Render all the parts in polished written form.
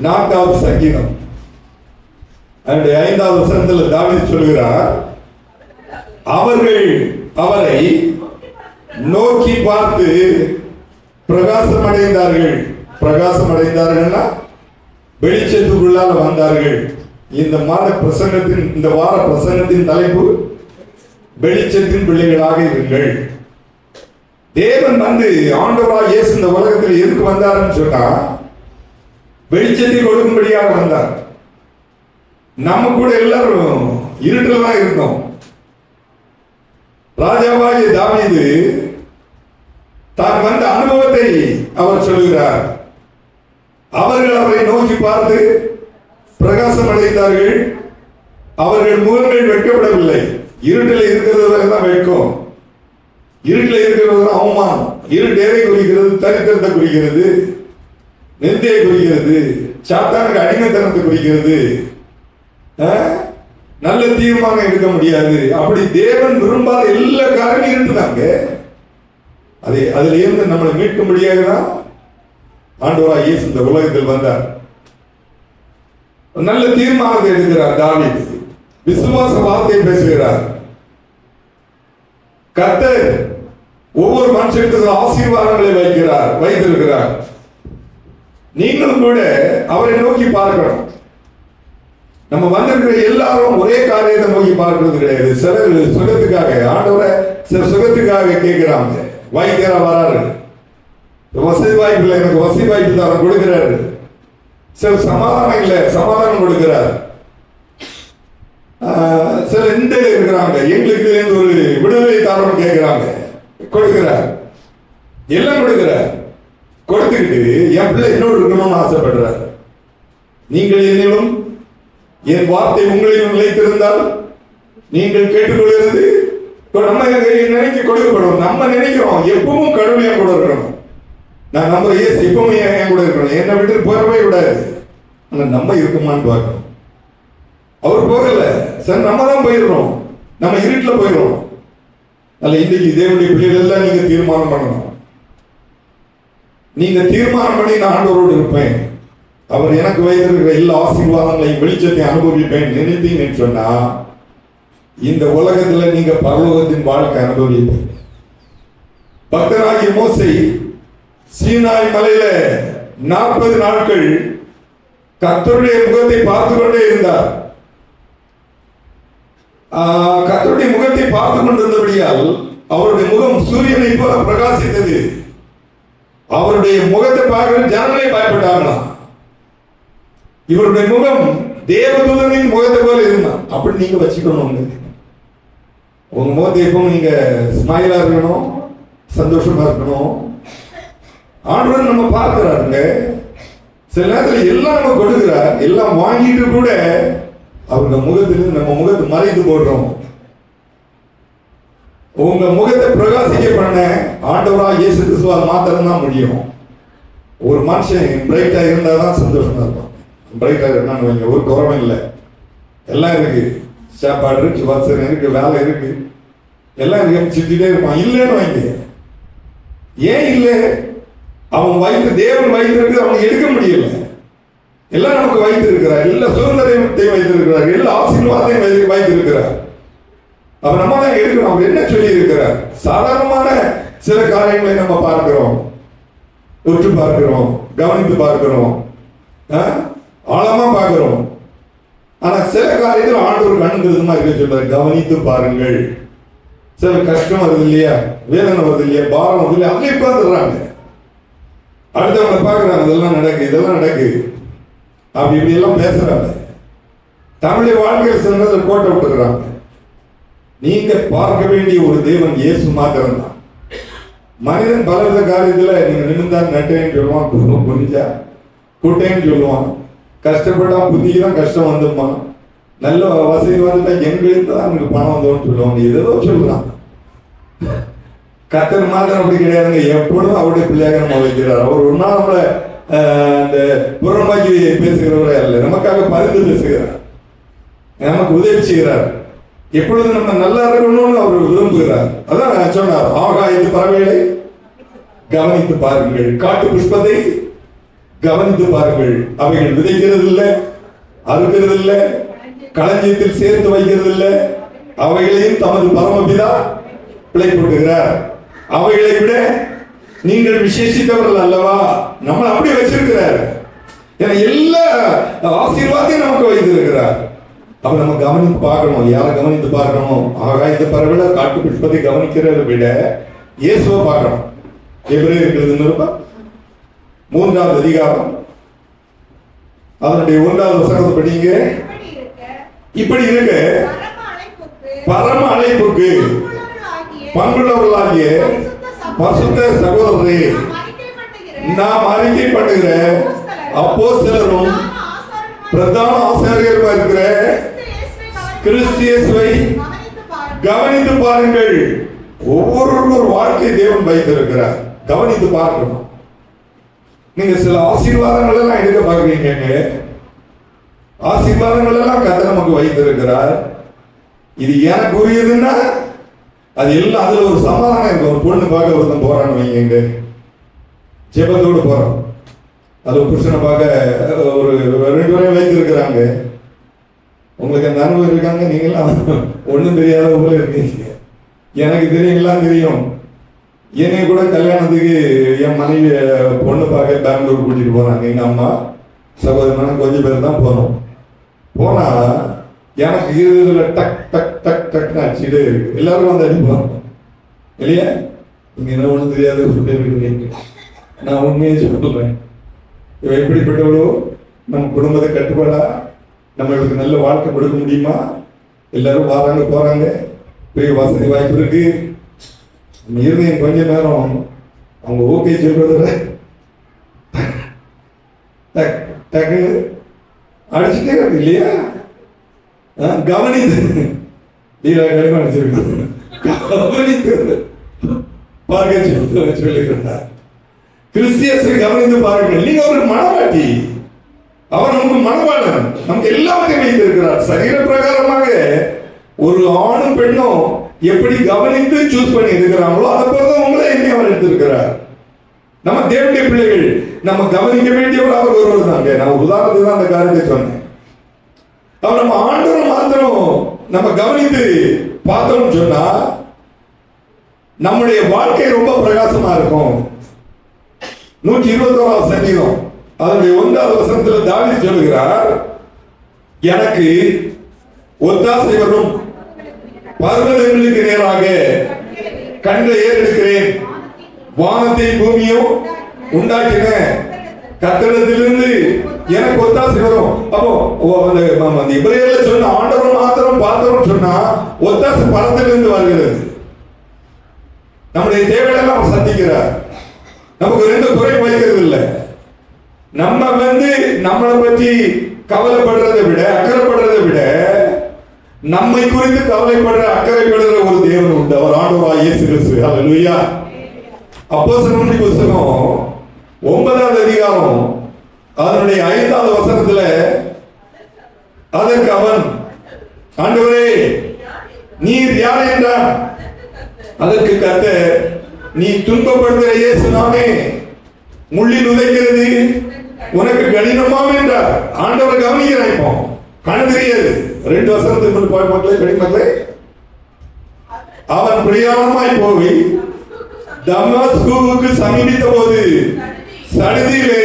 54வது சங்கீதம் அதனுடைய 5வது வசனத்தில் தாவீது சொல்கிறார், அவர்கள் அவரை நோக்கி பார்த்து பிரகாசம் அடைந்தார்கள். பிரகாசம் அடைந்தார்கள்னா வெளிச்சத்துக்குள்ளால வந்தார்கள். இந்த மாத பிரசங்கத்தின், இந்த வார பிரசங்கத்தின் தலைப்பு வெளிச்சத்தின் பிள்ளைகளாக இருங்கள். தேவன் ஆண்டவராக இயேசு இந்த உலகத்தில் எதுக்கு வந்தாருன்னு சொன்னா, வெளிச்சத்தை கொடுக்கும்படியாக வந்தார். நம்ம கூட எல்லாரும் இருட்டில் தான் இருந்தோம். ராஜாவாகிய தாவீது தான் வந்த அனுபவத்தை அவர் சொல்கிறார். அவர்கள் அவரை நோக்கி பார்த்து பிரகாசம் அடைந்தார்கள். அவர்கள் முகங்கள் வெட்கப்படவில்லை. இருட்டில் இருக்கிறது தான் வெட்கம், இருட்டில் இருக்கிறது அவமானம். இருட்டு எதை குறிக்கிறது? தரித்திரத்தை குறிக்கிறது, நிந்தையை குறிக்கிறது, சாத்தானுக்கு அடிமைத்தனத்தை குறிக்கிறது. நல்ல தீர்மானம் எடுக்க முடியாது. அப்படி தேவன் விரும்பாத எல்லா காரணம் இருந்துதாங்க. அதுல இருந்து நம்மளை மீட்க முடியாதுதான் ஆண்டவராகிய இயேசு இந்த உலகத்தில் வந்தார். நல்ல தீர்மானத்தை எடுக்கிறார் தாவீது. விசுவாச வார்த்தையை பேசுகிறார். கர்த்தர் ஒவ்வொரு மனுஷனுக்கு ஆசீர்வாதங்களை வைத்திருக்கிறார். நீங்களும் கூட அவரை நோக்கி பார்க்கணும். நம்ம வந்திருக்கிற எல்லாரும் ஒரே காரியத்தை நோக்கி பார்க்கிறது கிடையாது. சிலர் சுகத்துக்காக, ஆண்டவரை சில சுகத்துக்காக கேட்கிறாங்க. வைத்தியரா வராரு, வசதி வாய்ப்பு இல்லை, எனக்கு வசதி வாய்ப்பு தான் கொடுக்கிறாரு. சில சமாதானம் இல்லை, சமாதானம் கொடுக்கிறார். சில இந்த இருக்கிறாங்க, எங்களுக்கு ஒரு விடுதலை தாரம் கேட்கிறாங்க, கொடுக்கிறார். எல்லாம் கொடுக்கிறார். கொடுத்துக்கிட்டு என் பிள்ளை இன்னொரு இருக்கணும்னு ஆசைப்படுறார். நீங்கள் என்னிலும் என் வார்த்தை உங்களிலும் நிலைத்திருந்தால் நீங்கள் கேட்டுக்கொள்கிறது நம்ம நினைக்க கொடுக்கப்படும். நம்ம நினைக்கிறோம் எப்பவும் கடவுள் என் கூட இருக்கணும். நான் நம்ம இயேசு எப்பவும் என் கூட இருக்கணும், என்னை விட்டு போறவே விடாது. ஆனா நம்ம இருக்குமான்னு பார்க்கணும். அவர் போகல சார், நம்ம தான் போயிடுறோம், நம்ம இருட்டில் போயிடுறோம். அல்ல, இன்னைக்கு தேவனுடைய பிள்ளைகள் எல்லாம் நீங்க தீர்மானம் பண்ணணும். நீங்க தீர்மானம் பண்ணி நான் ஆண்டவரோடு இருப்பேன், அவர் எனக்கு வைத்திருக்கிற எல்லா ஆசீர்வாதங்களையும் வெளிச்சத்தை அனுபவிப்பேன் நினைத்தீங்கன்னு சொன்னா, இந்த உலகத்துல நீங்க பரலோகத்தின் வாழ்க்கை அனுபவிப்பீங்க. பக்தராகிய மோசே சீனாய் மலையில 40 நாட்கள் கர்த்தருடைய முகத்தை பார்த்து கொண்டே இருந்தார். கர்த்தருடைய முகத்தை பார்த்து கொண்டிருந்தபடியால் அவருடைய முகம் சூரியனை போல பிரகாசித்தது. அவருடைய முகத்தை பார்க்க ஜனங்களே பயப்பட்டாங்களாம். இவருடைய முகம் தேவதூதனின் முகத்தை போல இருந்தான். அப்படி நீங்க வச்சுக்கணும். உங்க முகத்தை எப்பவும் நீங்க ஸ்மைலா இருக்கணும், சந்தோஷமா இருக்கணும். ஆண்டவர் நம்ம பார்க்கிறாருங்க. சில நேரத்தில் எல்லாம் நம்ம கொடுக்கிறார், எல்லாம் வாங்கிட்டு கூட அவங்க முகத்திலிருந்து நம்ம முகத்தை மறைந்து போடுறோம். உங்க முகத்தை பிரகாசிக்க பண்ண ஆண்டவராக இயேசு கிறிஸ்துவால் மாத்திரம் தான் முடியும். ஒரு மனுஷன் பிரைட்டா இருந்தாதான் சந்தோஷமா இருக்கும். பிரைட்டா இருக்கான்னு வைங்க, ஒரு குறவும் இல்லை, எல்லாம் இருக்கு, சாப்பாடு இருக்கு, வசதி இருக்கு, வேலை இருக்கு, எல்லாம் இருக்கு, சுத்திட்டே இருப்பான். இல்லைன்னு வைங்க. ஏன் இல்லை? அவன் வைத்து தேவன் வைத்திருக்கு, அவனுக்கு எடுக்க முடியல. எல்லாம் நமக்கு வைத்திருக்கிறார், எல்லா சுதந்திரத்தையும் வைத்திருக்கிறார், எல்லா ஆசீர்வாதத்தையும் வைத்திருக்கிறார். அவர் நம்ம தான் எடுக்கணும். அவர் என்ன சொல்லி இருக்கிறார்? சாதாரணமான சில காரியங்களை நம்ம பார்க்கிறோம், உற்று பார்க்கிறோம், கவனித்து பார்க்கிறோம், ஆழமா பார்க்கிறோம். ஆனா சில காரியத்தில் ஆண்டவர் கண்ணுமா இருக்க சொல்றாரு, கவனித்து பாருங்கள். சில கஷ்டம் வருது இல்லையா, வேதனை வருது இல்லையா, பாரம் வருது இல்லையா, அதுல உட்காந்துடுறாங்க. அடுத்தவங்களை பார்க்கறாங்க, இதெல்லாம் நடக்கு, இதெல்லாம் நடக்கு, அப்படி இப்படி எல்லாம் பேசுறாங்க. தமிழை வாழ்க்கையில் சொன்னதை கோட்டை விட்டுக்கிறாங்க. நீங்க பார்க்க வேண்டிய ஒரு தேவன் இயேசு மாத்திரம் தான். மனிதன் பலவித காரியத்துல நீங்க நிமிர்ந்தான் நட்டேன்னு சொல்லுவான், புரிஞ்சா குட்டேன்னு சொல்லுவான், கஷ்டப்பட்டா புத்திக்கு தான் கஷ்டம் வந்துமா, நல்ல வசதி வந்துட்டா எங்களுக்கு தான் எனக்கு பணம் வந்தோன்னு சொல்லுவாங்க, ஏதோ சொல்றான். கர்த்தர் மாத்திரம் அப்படி கிடையாதுங்க. எப்பொழுதும் அவருடைய பிள்ளையாக நம்ம வைக்கிறார். அவர் ஒரு நாள் நம்மளை அந்த புறமாக்கி பேசுகிறவரே அல்ல, நமக்காக பரிந்து பேசுகிறார், நமக்கு உதவி செய்கிறார். எப்பொழுது நம்ம நல்லா இருக்கணும்னு அவர் விரும்புகிறார். அதான் சொன்னார், ஆகாயத்து பறவைகளை கவனித்து பாருங்கள், காட்டு புஷ்பத்தை கவனித்து பாருங்கள். அவைகள் விதைக்கிறது இல்லை, அறுக்கிறது இல்லை, களஞ்சியத்தில் சேர்த்து வைக்கிறது இல்லை. அவைகளையும் தமது பரமபிதா பிழைப்படுகிறார். அவைகளை விட நீங்கள் விசேஷித்தவர்கள் அல்லவா? நம்ம அப்படி வச்சிருக்கிறார். ஏன்னா எல்லா ஆசீர்வாதையும் நமக்கு வைத்திருக்கிறார். அப்ப நம்ம கவனித்து பார்க்கணும். யாரை கவனித்து பார்க்கணும்? ஆகாயத்து பறவைகளை காட்டு புஷ்பத்தை கவனிக்கிறத விட இயேசுவை பார்க்கணும். எபிரேயர்கள் நிருபம் 3வது அதிகாரம் அதனுடைய 1வது வசனத்தை படிங்க. இப்படி இருக்க பரம அழைப்புக்கு பங்குள்ளவர்களாகிய பரிசுத்த சகோதரரே, நாம் அறிக்கை பண்ணுகிற அப்போஸ்தலரும் பிரதான ஆசாரியருமா இருக்கிற கிறிஸ்து இயேசுவை கவனித்து பாருங்கள். ஒவ்வொருவருக்கும் ஒரு வாழ்க்கை தேவன் வைத்திருக்கிறார். கவனித்து பார்க்கணும். நீங்க சில ஆசீர்வாதங்கள் எல்லாம் எடுக்க பார்க்கிறீங்க. ஆசீர்வாதங்கள் எல்லாம் கர்த்தர் நமக்கு வைத்திருக்கிறார். இது எனக்கு உரியதுன்னா அது எல்லாம் அதுல ஒரு சமாதானம் இருக்கும். ஒரு பொண்ணு பார்க்க ஒருத்தன் போறான்னு வைங்க, ஜெபத்தோடு போறான். அது புருஷனை பார்க்க ஒரு 2 பேரையும் வைத்திருக்கிறாங்க. உங்களுக்கு அந்த அனுபவம் இருக்காங்க. நீங்களாம் ஒன்றும் தெரியாத போல இருக்கீங்க. எனக்கு தெரியுங்களாம் தெரியும். என்னை கூட கல்யாணத்துக்கு என் மனைவி பொண்ணு பார்க்க பெங்களூர் கூட்டிட்டு போனாங்க. எங்க அம்மா சகோதரன் கொஞ்சம் பேர் தான் போனோம். போனா எனக்கு இதுல டக் டக் டக் டக்னு அடிச்சுட்டே இருக்கு. எல்லாரும் வந்து அடிப்பாங்க இல்லையா? நீங்க என்ன ஒன்றும் தெரியாத சொல்லிருக்கீங்க. நான் உண்மையை சொல்றேன். இவ எப்படிப்பட்டவளோ நம்ம குடும்பத்தை கட்டுப்பாடா நம்மளுக்கு நல்ல வாழ்க்கை கொடுக்க முடியுமா? எல்லாரும் வராங்க போறாங்க, பெரிய வசதி வாய்ப்பு இருக்கு. நம்ம இருந்தேன் கொஞ்ச நேரம் அவங்க ஓகே சொல்றத டக்குன்னு அடிச்சுட்டே இருக்கு இல்லையா? கவனித்து கவனித்து பார்க்க சொல்லுகிறார். கிறிஸ்தியஸை கவனித்து பாருங்கள். நீங்க ஒரு மனவாட்டி, அவர் நமக்கு மனவாளன், நமக்கு எல்லாத்தையும் வைத்திருக்கிறார். சரீர பிரகாரமாக ஒரு ஆணும் பெண்ணும் எப்படி கவனித்து சூஸ் பண்ணி இருக்கிறாங்களோ அதை போலதான் உங்களை என்னை அவர் எடுத்திருக்கிறார். நம்ம தேவனுடைய பிள்ளைகள், நம்ம கவனிக்க வேண்டியவர் அவர் ஒருவர் தாங்க. நான் உதாரணத்துக்கு தான் அந்த காரியத்தை சொன்னேன். அவர் நம்ம ஆண்டவர் மாத்திரம் நம்ம கவனித்து பார்த்தோம்னு சொன்னா நம்முடைய வாழ்க்கை ரொம்ப பிரகாசமா இருக்கும். 121வது சங்கீதம் அதனுடைய 1வது வசனத்தில் தாவீது சொல்லுகிறார், எனக்கு ஒத்தாசை வரும் பர்வதங்களுக்கு நேராக கண்களை ஏறெடுக்கிறேன். வானத்தை பூமியும் உண்டாக்கின கர்த்தரிடத்திலிருந்து எனக்கு ஒத்தாசை வரும். அப்போ அந்த இப்ரேயர்ல சொன்ன ஆண்டவர் மாத்திரம் பார்த்தோம்னு சொன்னா ஒத்தாசை பரத்திலிருந்து வருகிறது. நம்முடைய தேவையெல்லாம் அவர் சந்திக்கிறார். நமக்கு 2 குறை வைக்கிறது இல்லை. நம்ம நம்மளை பற்றி கவலைப்படுறதை விட அக்கறைப்படுறதை விட நம்மை குறித்து கவலைப்படுற அக்கறைப்படுற ஒரு தேவன் உண்டு. அவர் ஆண்டவராகிய இயேசு கிறிஸ்து. ஹல்லேலூயா. அப்போஸ்தலர் புத்தகம் 9வது அதிகாரம் அதனுடைய 5வது வசனத்துல அதற்கு அவன், ஆண்டவரே நீர் யார் என்றான். அதற்கு கர்த்தர், நீ துன்பப்படுகிற இயேசு நானே, முள்ளில் உதைக்கிறது உனக்கு கடினமாம் என்றார். ஆண்டவர் கவனிக்கிறான். இப்போ கண்ணு தெரியாது. 2 வசனத்துக்கு மக்களே, பெண்மக்களே, அவன் பிரயாணமாய் போய் தமஸ்குவுக்கு சமீபித்த போது சடுதியிலே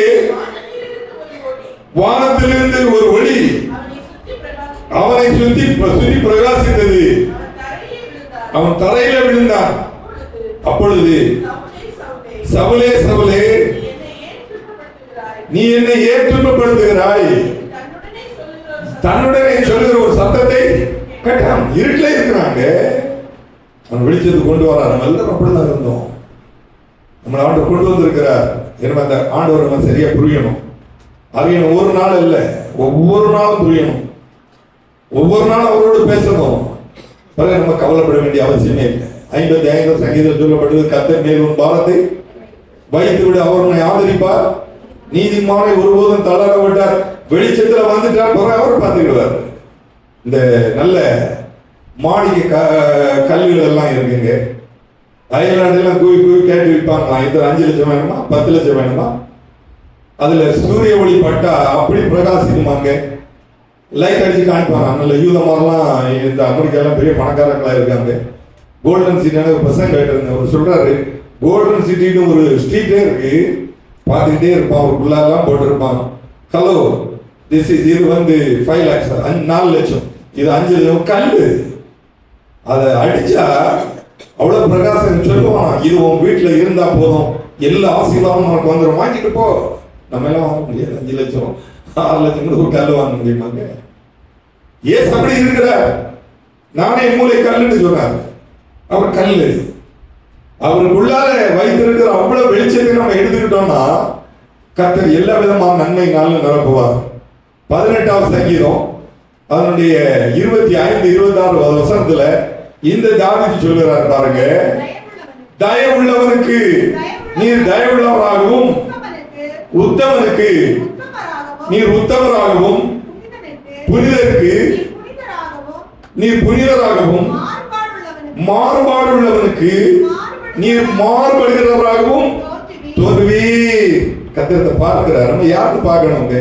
வானத்திலிருந்து ஒரு ஒளி அவனை சுற்றி பிரகாசித்தது. அவன் தரையில விழுந்தான். அப்பொழுது, சவுலே சவுலே நீ என்னை ஏன் துன்பப்படுத்துகிறாய்? தன்னுடனே சொல்லுகிற ஒரு சத்தத்தை கேட்டான். இருட்டில இருக்கிறாங்க, அவன் வெளிச்சத்தை கொண்டு வரான். நம்ம எல்லாரும் அப்படிதான் இருந்தோம். நம்மளை ஆண்டு கொண்டு வந்திருக்கிறார். எனவே அந்த ஆண்டவர் நம்ம சரியா புரியணும். அறியணும். ஒரு நாள் இல்லை, ஒவ்வொரு நாளும் புரியணும். ஒவ்வொரு நாளும் அவரோடு பேசணும். பிறகு நம்ம கவலைப்பட வேண்டிய அவசியமே இல்லை. 55 சங்கீதம் சொல்லப்பட்டது, கர்த்தர் மேல் உன் பாரத்தை வைத்து விடு, அவர் உன்னை ஆதரிப்பார். நீதிமானை ஒருபோதும் தளர விட்டார். வெளிச்சத்துல வந்துட்டார், பிறகு அவர் பார்த்துக்கிடுவார். இந்த நல்ல மாளிகை கல்விகள் எல்லாம் இருக்குங்க. அயல்நாடுலாம் கூவி கூவி கேட்டு விற்பாங்க. இது 5 லட்சம் வேணுமா, 10 லட்சம் வேணுமா? அதுல சூரிய ஒளி பட்டா அப்படி பிரகாசிக்குமாங்க. லைட் அடிச்சு காமிப்பாங்க. நல்ல யூத மாதிரிலாம் இந்த அமெரிக்காலாம் பெரிய பணக்காரங்களா இருக்காங்க. கோல்டன் சிட்டியான ஒரு பசங்க கேட்டிருந்தேன். அவர் சொல்றாரு, கோல்டன் சிட்டின்னு ஒரு ஸ்ட்ரீட்டே இருக்கு, பார்த்துக்கிட்டே இருப்பான், ஒரு குள்ளாலாம் போட்டிருப்பான். ஹலோ திஸ் இஸ், இது வந்து 5 lakhs, 4 லட்சம், இது 5 லட்சம் கல்லு. அதை அடிச்சா அவ்வளவு பிரகாசம் சொல்லுவான். இது உன் வீட்டுல இருந்தா போதும், எல்லா ஆசீர்வாதமும் உனக்கு வந்துடும், வாங்கிட்டு போ. நம்ம எல்லாம் வாங்க முடியாது. 5 லட்சம் 6 லட்சம் கூட ஒரு கல் வாங்க முடியுமாங்க? ஏசு அப்படி இருக்கிறார். நானே மூளை கல்லுன்னு சொன்னார். அவர் கல்லு. அவருக்குள்ளால வைத்திருக்கிற அவ்வளவு வெளிச்சத்தை நம்ம எடுத்துக்கிட்டோம்னா கர்த்தர் எல்லா விதமான நன்மையினாலும் நிரப்புவார். 18ஆம் சங்கீதம் அதனுடைய 25, 26 வசனத்துல இந்த தாவீது சொல்கிறார் பாருங்க, தயவுள்ளவனுக்கு நீர் தயவுள்ளவராகவும், உத்தமனுக்கு நீர் உத்தமராகவும், புனிதருக்கு நீர் புனிதராகவும், மாறுபாடு உள்ளவனுக்கு நீர் மாறுபடுகிறவராகவும் தோன்றுவீர். கர்த்தரை பார்க்கிறார். நம்ம யாருக்கு பார்க்கணுங்க?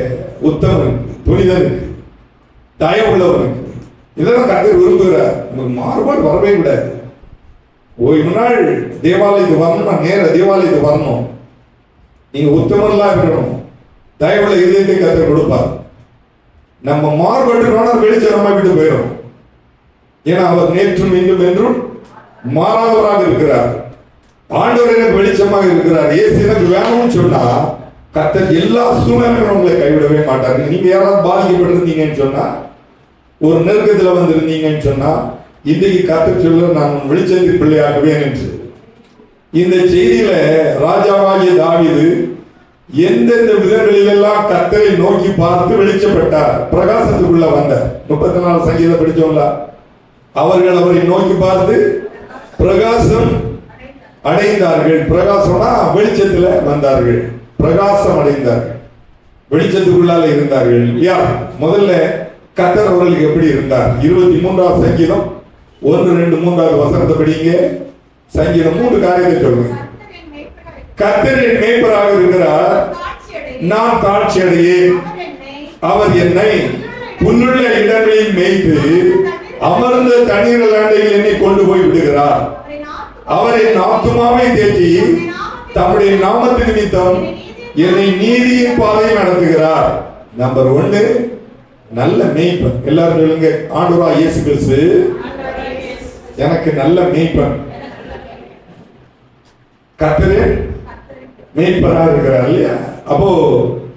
உத்தமனுக்கு, புனிதனுக்கு, தயவுள்ளவனுக்கு. இதெல்லாம் கர்த்தர் விரும்புகிறார். நமக்கு மாறுபாடு வரவே கூடாது. ஓய்வு நாள் தேவாலயத்துக்கு வரணும்னா நேர தேவாலயத்துக்கு வரணும். நீங்க உத்தமன்லாம் இருக்கணும். தயவுள்ள இதயத்தை கர்த்தர் கொடுப்பார். நம்ம மாறுபட்டுனா வெளிச்சம் நம்ம விட்டு போயிடும். ஏன்னா அவர் நேற்றும் இன்றும் என்றும் மாறாதவராக இருக்கிறார். ஆண்டவர் எனக்கு வெளிச்சமாக இருக்கிறார். இயேசு எனக்கு வேணும்னு சொன்னா கர்த்தர் எல்லா சூழ்நிலைகளும் உங்களை கைவிடவே மாட்டாரு. நீங்க யாராவது பாதிக்கப்பட்டிருந்தீங்கன்னு சொன்னா, ஒரு நெருக்கத்துல வந்திருந்தீங்கன்னு சொன்னா, இன்றைக்கு கர்த்தர் சொல்ல நான் வெளிச்சத்தின் பிள்ளையாகுவேன் என்று. இந்த செய்தியில ராஜாவாகிய தாவீது எந்தெந்த விதங்களிலெல்லாம் கர்த்தரை நோக்கி பார்த்து வெளிச்சப்பட்டார், பிரகாசத்துக்குள்ள வந்தார். 34 சங்கீதம் படிச்சோம்ல, அவர்கள் அவரை நோக்கி பார்த்து பிரகாசம் அடைந்தார்கள். பிரகாசம்னா வெளிச்சத்துல வந்தார்கள், பிரகாசம் அடைந்தார்கள், வெளிச்சத்துக்குள்ளால இருந்தார்கள். யார்? முதல்ல கர்த்தர் அவர்களுக்கு எப்படி இருந்தார்? 23ஆம் சங்கீதம் 1, 2, 3 வசனத்தை படிங்க. சங்கீதம் 3 காரியத்தை சொல்லுங்க. கர்த்தர் என் மேய்ப்பராக இருக்கிறார், நான் தாழ்ச்சி அடையேன். அவர் என்னை புல்லுள்ள இடங்களில் மேய்த்து அமர்ந்த தண்ணீர் ஆண்டையில் என்னை கொண்டு போய் விடுகிறார். அவர் என் ஆத்துமாவை தேற்றி தம்முடைய நாமத்து நிமித்தம் என்னை நீதியின் பாதையில் நடத்துகிறார். நம்பர் 1 நல்ல மேய்ப்பன். எல்லாரும் சொல்லுங்க, ஆண்டவராகிய இயேசு கிறிஸ்து எனக்கு நல்ல மேய்ப்பன். கர்த்தரே மேய்ப்பராக இருக்கிறார் இல்லையா? அப்போ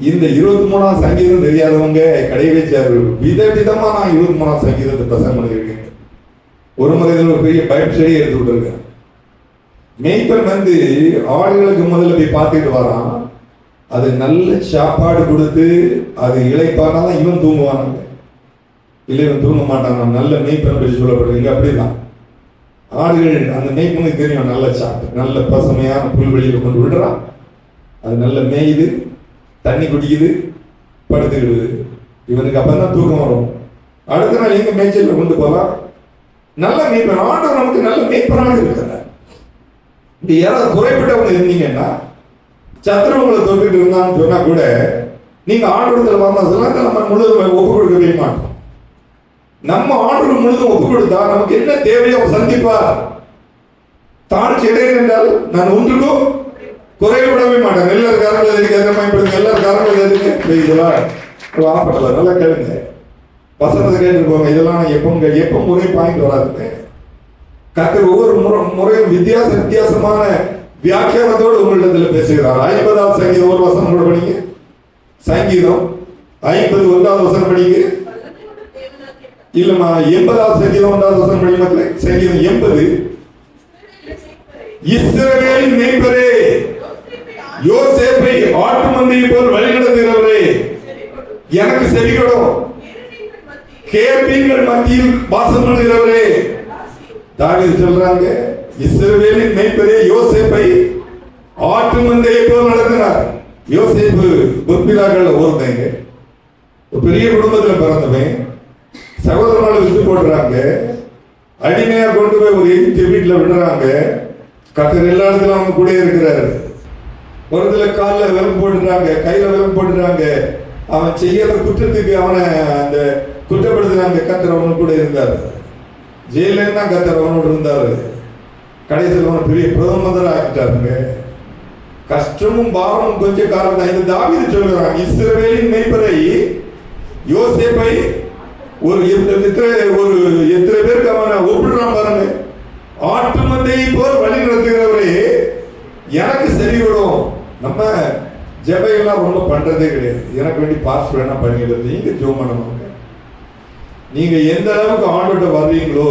இந்த 23ஆம் சங்கீதம் தெரியாதவங்க கடையிலே சேரு. விதவிதமா நான் 23ஆம் சங்கீதத்தை பிரசங்கம் பண்ணியிருக்கேன். ஒரு முறை ஒரு பெரிய பைப் செடியை எடுத்து விட்டுருக்கேன். மேய்ப்பன் வந்து ஆடுகளுக்கு முதல்ல போய் பார்த்துட்டு வரான். அது நல்ல சாப்பாடு கொடுத்து அது இளைப்பானாதான் இவன் தூங்குவானாங்க. இல்லை இவன் தூங்க மாட்டான். நல்ல மேய்ப்பன் பற்றி சொல்லப்படுறீங்க. அப்படிதான் ஆடுகள் அந்த மேய்ப்பனுக்கு தெரியும். நல்ல சாப்பிட்டு நல்ல பசுமையான புல்வெளியில் கொண்டு விடுறான். அது நல்ல மேயுது, தண்ணி குடிக்குது, படுத்துக்கிடுது. இவனுக்கு அப்பதான் தூக்கம் வரும். அடுத்த நாள் எங்க மேய்ச்சல் கொண்டு போகலாம். நல்ல மேய்ப்பன் ஆண்டவர் நமக்கு நல்ல மேய்ப்பனாக இருக்கிறார். இப்படி யாராவது குறைப்பட்டவங்க இருந்தீங்கன்னா, சத்துருவங்களை தொட்டுட்டு இருந்தான்னு சொன்னா கூட நீங்க ஆண்டவரத்தில் வந்தா சொல்ல நம்ம முழுதும் ஒப்பு கொடுக்கவே மாட்டோம். நம்ம ஆண்டவர் முழுதும் ஒப்பு கொடுத்தா நமக்கு என்ன தேவையோ சந்திப்பார். தாழ்ச்சி இடையே என்றால் நான் ஒன்றுக்கும் குறைவிடவே மாட்டேன். எல்லாரும் காரணங்கள் எதுக்கு எதை பயன்படுத்துங்க, எல்லாரும் காரணங்கள் எதுக்கு இதெல்லாம் ஆப்படல. நல்லா கேளுங்க, வசனத்தை கேட்டுருக்கோங்க. இதெல்லாம் எப்போ முறை பாயிண்ட் வராதுங்க. கர்த்தர் ஒவ்வொரு முறையும் வித்தியாசமான வியாக்கியானத்தோடு உங்களிடத்தில் பேசுகிறார். 50ஆம் சங்கீதம் 1 வசனம் கூட படிங்க. சங்கீதம் 51ஆவது வசனம் படிங்க. இல்லம்மா 80ஆவது சங்கீதம் 1ஆவது வசனம் படிங்க. மக்களே சங்கீதம் 80. இஸ்ரவேலின் மேய்ப்பரே, யோசேப்பை ஆட்டு மந்தையை போல் வழிநடத்துகிறவரே, எனக்கு செவிகொடும். கேர்பீன்கள் மத்தியில் வாசம் பண்ணுகிறவரே. தாவீது சொல்றாங்க, இஸ்ரவேலின் மேய்ப்பரே யோசேப்பை ஆட்டு மந்தையை போல் நடத்தினார். யோசேப்பு பொற்பிதாக்கள் ஒருத்தங்க, ஒரு பெரிய குடும்பத்தில் பிறந்தவன். சகோதரனால விட்டு போடுறாங்க. அடிமையா கொண்டு போய் ஒரு எகிப்திய வீட்டில் விடுறாங்க. கர்த்தர் எல்லா இடத்துல அவங்க கூட இருக்கிறாரு. ஒரு இடத்துல காலில் விலங்கு போட்டுறாங்க, கையில விலங்கு போட்டுறாங்க. அவன் செய்யாத குற்றத்துக்கு அவனை அந்த குற்றப்படுத்துறாங்க. கர்த்தர் அவனு கூட இருந்தார். ஜெயில தான் கர்த்தர் அவனோடு இருந்தாரு. கடைசியில் அவனை பெரிய பிரதம மந்திரி ஆக்கிட்டாருங்க. கஷ்டமும் பாரமும் கொஞ்சம் காரணம் தான். இந்த தாவீது சொல்கிறான், இஸ்ரவேலின் மேய்ப்பரை யோசேப்பை ஒரு எத்தனை பேருக்கு அவனை ஒப்பிடுறான் பாருங்க. ஆட்டு மந்தையை போல் வழி நடத்துகிறவரே எனக்கு சரி விடும். நம்ம ஜெபையெல்லாம் ரொம்ப பண்றதே கிடையாது. எனக்கு வேண்டி பாஸ் வேணா பண்ணிடுறது. நீங்க ஜெபம் பண்ணணும். நீங்க எந்த அளவுக்கு ஆண்டோட்ட வர்றீங்களோ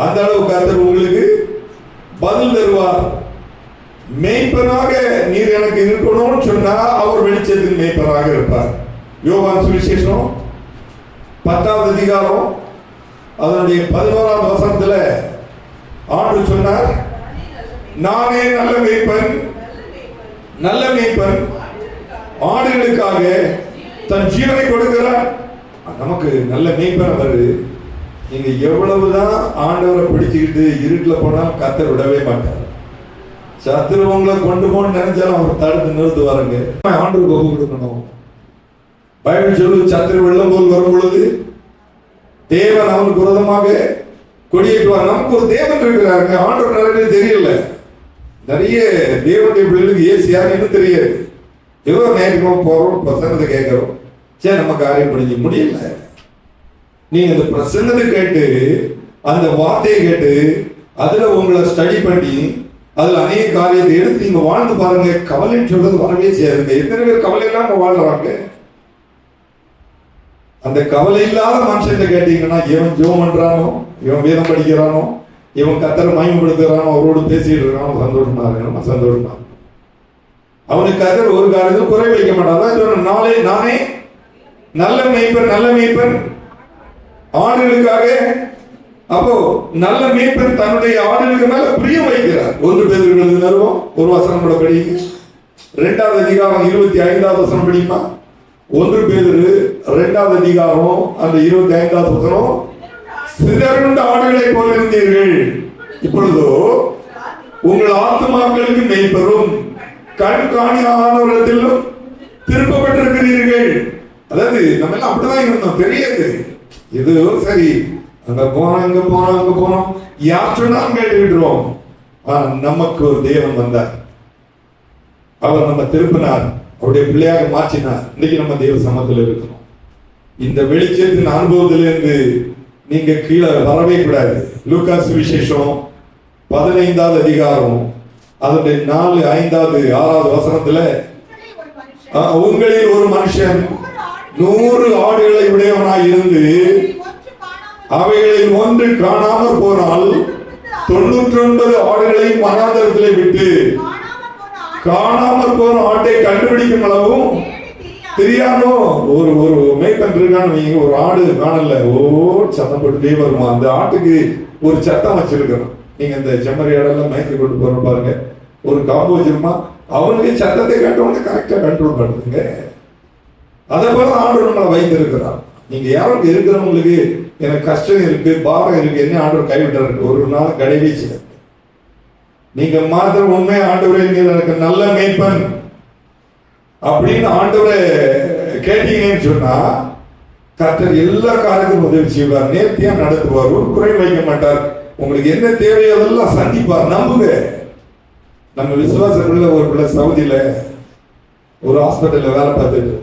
அந்த அளவுக்கு கர்த்தர் உங்களுக்கு பதில் தருவார். மேய்ப்பனாக நீர் எனக்கு இருக்கணும்னு சொன்னா அவர் வெளிச்சத்தின் மேய்ப்பனாக இருப்பார். யோவான் சுவிசேஷம் 10வது அதிகாரம் அதனுடைய 11வது வசனத்துல ஆண்டு சொன்னார், நானே நல்ல மேய்ப்பன், நல்ல மேய்ப்பன் ஆடுகளுக்காக தன் ஜீவனை கொடுக்கிறார். நமக்கு நல்ல மேய்ப்பன் வருது. நீங்க எவ்வளவுதான் ஆண்டவரை பிடிச்சுக்கிட்டு இருட்டில் போனாலும் கர்த்தர் விடவே மாட்டார். சத்துருவங்களை கொண்டு போன்னு நினைச்சாலும் அவர் தடுத்து நிறுத்துவாருங்க. ஆண்டவருக்கு ஒப்பு கொடுக்கணும். பைபிள் சொல்லு, சத்துரு வெள்ளம் போல் வரும் பொழுது தேவன் அவனுக்கு விரோதமாக கொடியேற்றுவார். நமக்கு ஒரு தேவன் இருக்கிறாருங்க. ஆண்டவர் நிறைய தெரியல. நிறைய தேவனுடைய பிள்ளைகளுக்கு ஏசு யாருன்னு தெரியாது. ஏதோ நேரமாக போறோம், பிரசங்கத்தை கேட்கிறோம், சரி நம்ம காரியம் படிக்க முடியல. நீங்க அந்த பிரசங்கத்தை கேட்டு அந்த வார்த்தையை கேட்டு அதுல உங்களை ஸ்டடி பண்ணி அதுல அநேக காரியத்தை எடுத்து நீங்க வாழ்ந்து பாருங்க. கவலைன்னு சொல்றது வரவே செய்யாதுங்க. எத்தனை பேர் கவலை இல்லாம வாழ்றாங்க. அந்த கவலை இல்லாத மனுஷன் கேட்டீங்கன்னா, இவன் ஜெபம் பண்றானோ, இவன் வேதம் படிக்கிறானோ, இவன் கர்த்தரை மகிமைப்படுத்துறானோ, அவரோடு பேசிட்டு இருக்கானோ, சந்தோஷமா இருக்கணும், சந்தோஷமா இருக்கும். அவனுக்கு கர்த்தர் ஒரு காரியத்தில் குறை வைக்க மாட்டான். நானே நல்ல மேய்ப்பன், நல்ல மேய்ப்பன் ஆடுகளுக்காக. அப்போ நல்ல மேய்ப்பன் தன்னுடைய ஆடுகளுக்கு மேல பிரியம் வைக்கிறார். 1 பேதுரு எழுதினரும் ஒரு வசனம் கூட படி. 2வது அதிகாரம் 25வது வசனம் படிமா. 1 பேதுரு 2வது அதிகாரம் அந்த 25வது வசனம், சிதறுண்ட ஆடுகளை போல இருந்தீர்கள், இப்பொழுதோ உங்கள் ஆத்துமாக்களுக்கு மேய்ப்பரும் கண்காணியானவரிடத்திலும் திருப்பப்பட்டிருக்கிறீர்கள். அதாவது நம்ம எல்லாம் அப்படிதான் இருந்தோம், தெரியாது. இது சரி, அங்க போனோம், இங்க போனோம், அங்க போனோம், யார் சொன்னாலும் கேட்டுக்கிட்டுருவோம். நமக்கு ஒரு தேவன் வந்தார். அவர் நம்ம திருப்பினார், அவருடைய பிள்ளையாக மாற்றினார். இன்னைக்கு நம்ம தேவ சமத்தில் இருக்கணும். இந்த வெளிச்சத்தின் அனுபவத்திலிருந்து நீங்க கீழே வரவே கூடாது. லூக்கா சுவிசேஷம் 15வது அதிகாரம் அதனுடைய 4, 5, 6வது வசனத்துல, உங்களில் ஒரு மனுஷன் 100 ஆடுகளை உடையவனாய் இருந்து அவைகளில் ஒன்று காணாமற் போனால் 99 ஆடுகளையும் வனாந்தரத்திலே விட்டு காணாமற் போன ஆட்டை கண்டுபிடிக்கும் அளவும் தெரியாதோ. ஒரு மேய்ப்பன் இருக்கான்னு, ஒரு ஆடு காணல, சத்தம் போட்டுட்டே வருமா. அந்த ஆட்டுக்கு ஒரு சத்தம் வச்சிருக்கிறோம். நீங்க இந்த செம்மறி ஆடெல்லாம் மேய்ச்சி கொண்டு போற பாருங்க, ஒரு காம்பு வச்சிருமா, அவனுக்கு சத்தத்தை கேட்டவங்க கரெக்டா கண்ட்ரோல் பண்ணுதுங்க. அதை போல ஆண்டு நம்மளை வைத்திருக்கிறான். நீங்க யாருக்கு இருக்கிறவங்களுக்கு எனக்கு கஷ்டம் இருக்கு, பாரம் இருக்கு, என்ன ஆண்டவர் கைவிட்டாரு, ஒரு நாள் கடைவீச்சு. நீங்க மாத்திரம் உண்மை ஆண்டவரே எனக்கு நல்ல மேய்ப்பன் அப்படின்னு ஆண்டவரை கேட்டீங்கன்னு சொன்னா கர்த்தர் எல்லா காரியத்திலும் உதவி செய்வார், நேர்த்தியா நடத்துவார், ஒரு குறை வைக்க மாட்டார். உங்களுக்கு என்ன தேவையோ அதெல்லாம் சந்திப்பார். நம்புங்க. நம்ம விசுவாசக்குள்ள ஒரு பிள்ளை சவுதியில ஒரு ஹாஸ்பிட்டல்ல வேலை பார்த்துட்டு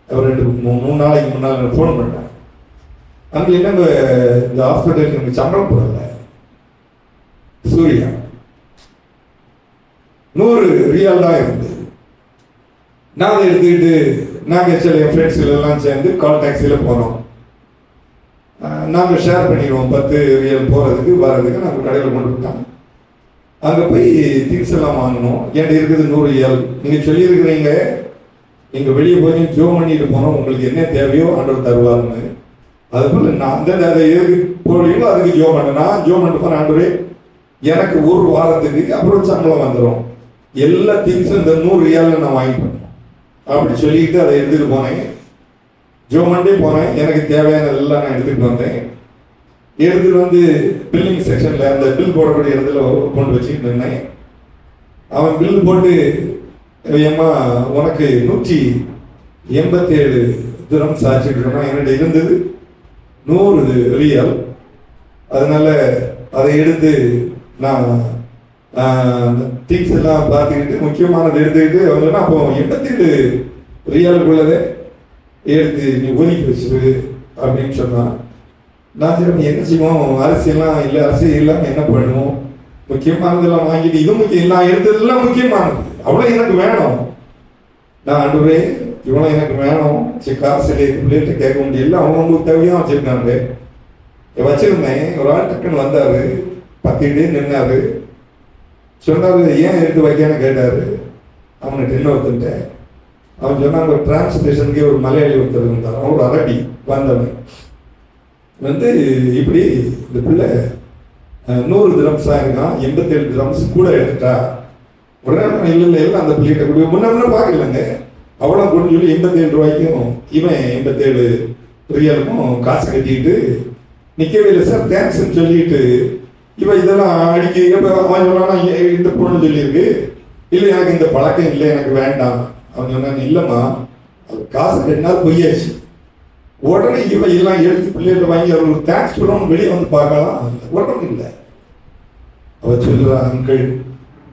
அவர் 2-3 நாளைக்கு முன்னால் போன் பண்ணேன். அங்க என்னங்க இந்த ஹாஸ்பிட்டலுக்கு எனக்கு சம்பளம் போடல, சூர்யா 100 ரியால் தான் இருந்தது. நான் அதை எடுத்துக்கிட்டு நாங்கள் சில என் ஃப்ரெண்ட்ஸ் எல்லாம் சேர்ந்து கால் டாக்ஸியில் போனோம். நாங்கள் ஷேர் பண்ணிடுவோம் 10 ரியல் போகிறதுக்கு வர்றதுக்கு. நாங்கள் கடையில் கொண்டு விட்டாங்க. அங்கே போய் திங்ஸ் எல்லாம் வாங்கணும். என்கிட்ட இருக்குது 100 ரியல். நீங்கள் சொல்லியிருக்கிறீங்க நீங்கள் வெளியே போய் ஜோம் பண்ணிட்டு போனோம், உங்களுக்கு என்ன தேவையோ ஆண்டவர் தருவாருன்னு. அதுபோல் நான் அதை எதுக்கு போறீங்களோ அதுக்கு ஜோம் பண்ணேன். நான் ஜோம் பண்ணிட்டு போனேன், ஆண்டவரே எனக்கு ஒரு வாரத்துக்கு அப்புறம் சம்பளம் வந்துடும், எல்லா திங்ஸும் இந்த 100 ரியாலில் நான் வாங்கிப்பேன் அப்படி சொல்லிக்கிட்டு அதை எடுத்துகிட்டு போனேன். ஜோமண்டே போனேன். எனக்கு தேவையானதெல்லாம் நான் எடுத்துகிட்டு வந்தேன். எடுத்துகிட்டு வந்து பில்லிங் செக்ஷனில் அந்த பில் போடக்கூடிய இடத்துல கொண்டு வச்சுக்கிட்டு இருந்தேன். அவன் பில் போட்டு ஏம்மா உனக்கு 187 திரம் சாட்சிட்டுனா என்னிட்ட இருந்தது 100 ரியல். அதனால அதை எடுத்து நான் திங்ஸ் எல்லாம் பார்த்துக்கிட்டு முக்கியமானதை எடுத்துக்கிட்டு அவங்க அப்போ 87 ரியலுக்குள்ளதை எடுத்து நீ ஒதுக்கி வச்சிரு அப்படின்னு சொன்னான். நான் சரி என்ன செய்வோம், அரசியெல்லாம் இல்லை, அரசியல் இல்லாமல் என்ன பண்ணுவோம், முக்கியமானதெல்லாம் வாங்கிட்டு இது முக்கியம், நான் எடுத்ததெல்லாம் முக்கியமானது, அவ்வளோ எனக்கு வேணும். நான் ஆண்டவரே இவ்வளோ எனக்கு வேணும், சரி காசு பிள்ளைகிட்ட கேட்க முடியல, அவங்களுக்கு தேவையாக வச்சுருக்காங்க. வச்சுருந்தேன். ஒரு ஆள் டக்குன்னு வந்தார், 10 டே நின்னார். சொன்னார் ஏன் எடுத்து வைக்கான்னு கேட்டார். அவனுக்கு இன்னொருத்தன்ட்ட அவன் சொன்னாங்க ஒரு டிரான்ஸ்லேஷனுக்கே ஒரு மலையாளி ஒருத்தர் இருந்தார், அவன் ஒரு அரபி வந்தவன் வந்து இப்படி இந்த பிள்ளை 100 திரம்ஸாக இருக்கான், 87 திரம்ஸ் கூட எடுத்துட்டா. உடனே இல்லை அந்த பிள்ளைகிட்ட கூட முன்ன பார்க்கலங்க, அவ்வளோ கொண்டு சொல்லி 87 ரூபாய்க்கும் இவன் 87 ரியலுக்கும் காசு கட்டிக்கிட்டு நிற்கவே இல்லை. சார் தேங்க்ஸ்ன்னு சொல்லிட்டு இவன் இதெல்லாம் அடிக்க அவன் சொன்னா இந்த பொண்ணு சொல்லியிருக்கு, இல்லை எனக்கு இந்த பழக்கம் இல்லை, எனக்கு வேண்டாம். அவன் சொன்னாங்க இல்லைம்மா அது காசு கட்டினாலும் பொய்யாச்சு. உடனே இவன் எல்லாம் எடுத்து பிள்ளைகிட்ட வாங்கி அவங்களுக்கு தேங்க்ஸ் சொல்லணும்னு வெளியே வந்து பார்க்கலாம், உடனே இல்லை. அவன் சொல்லுறா அங்கிள்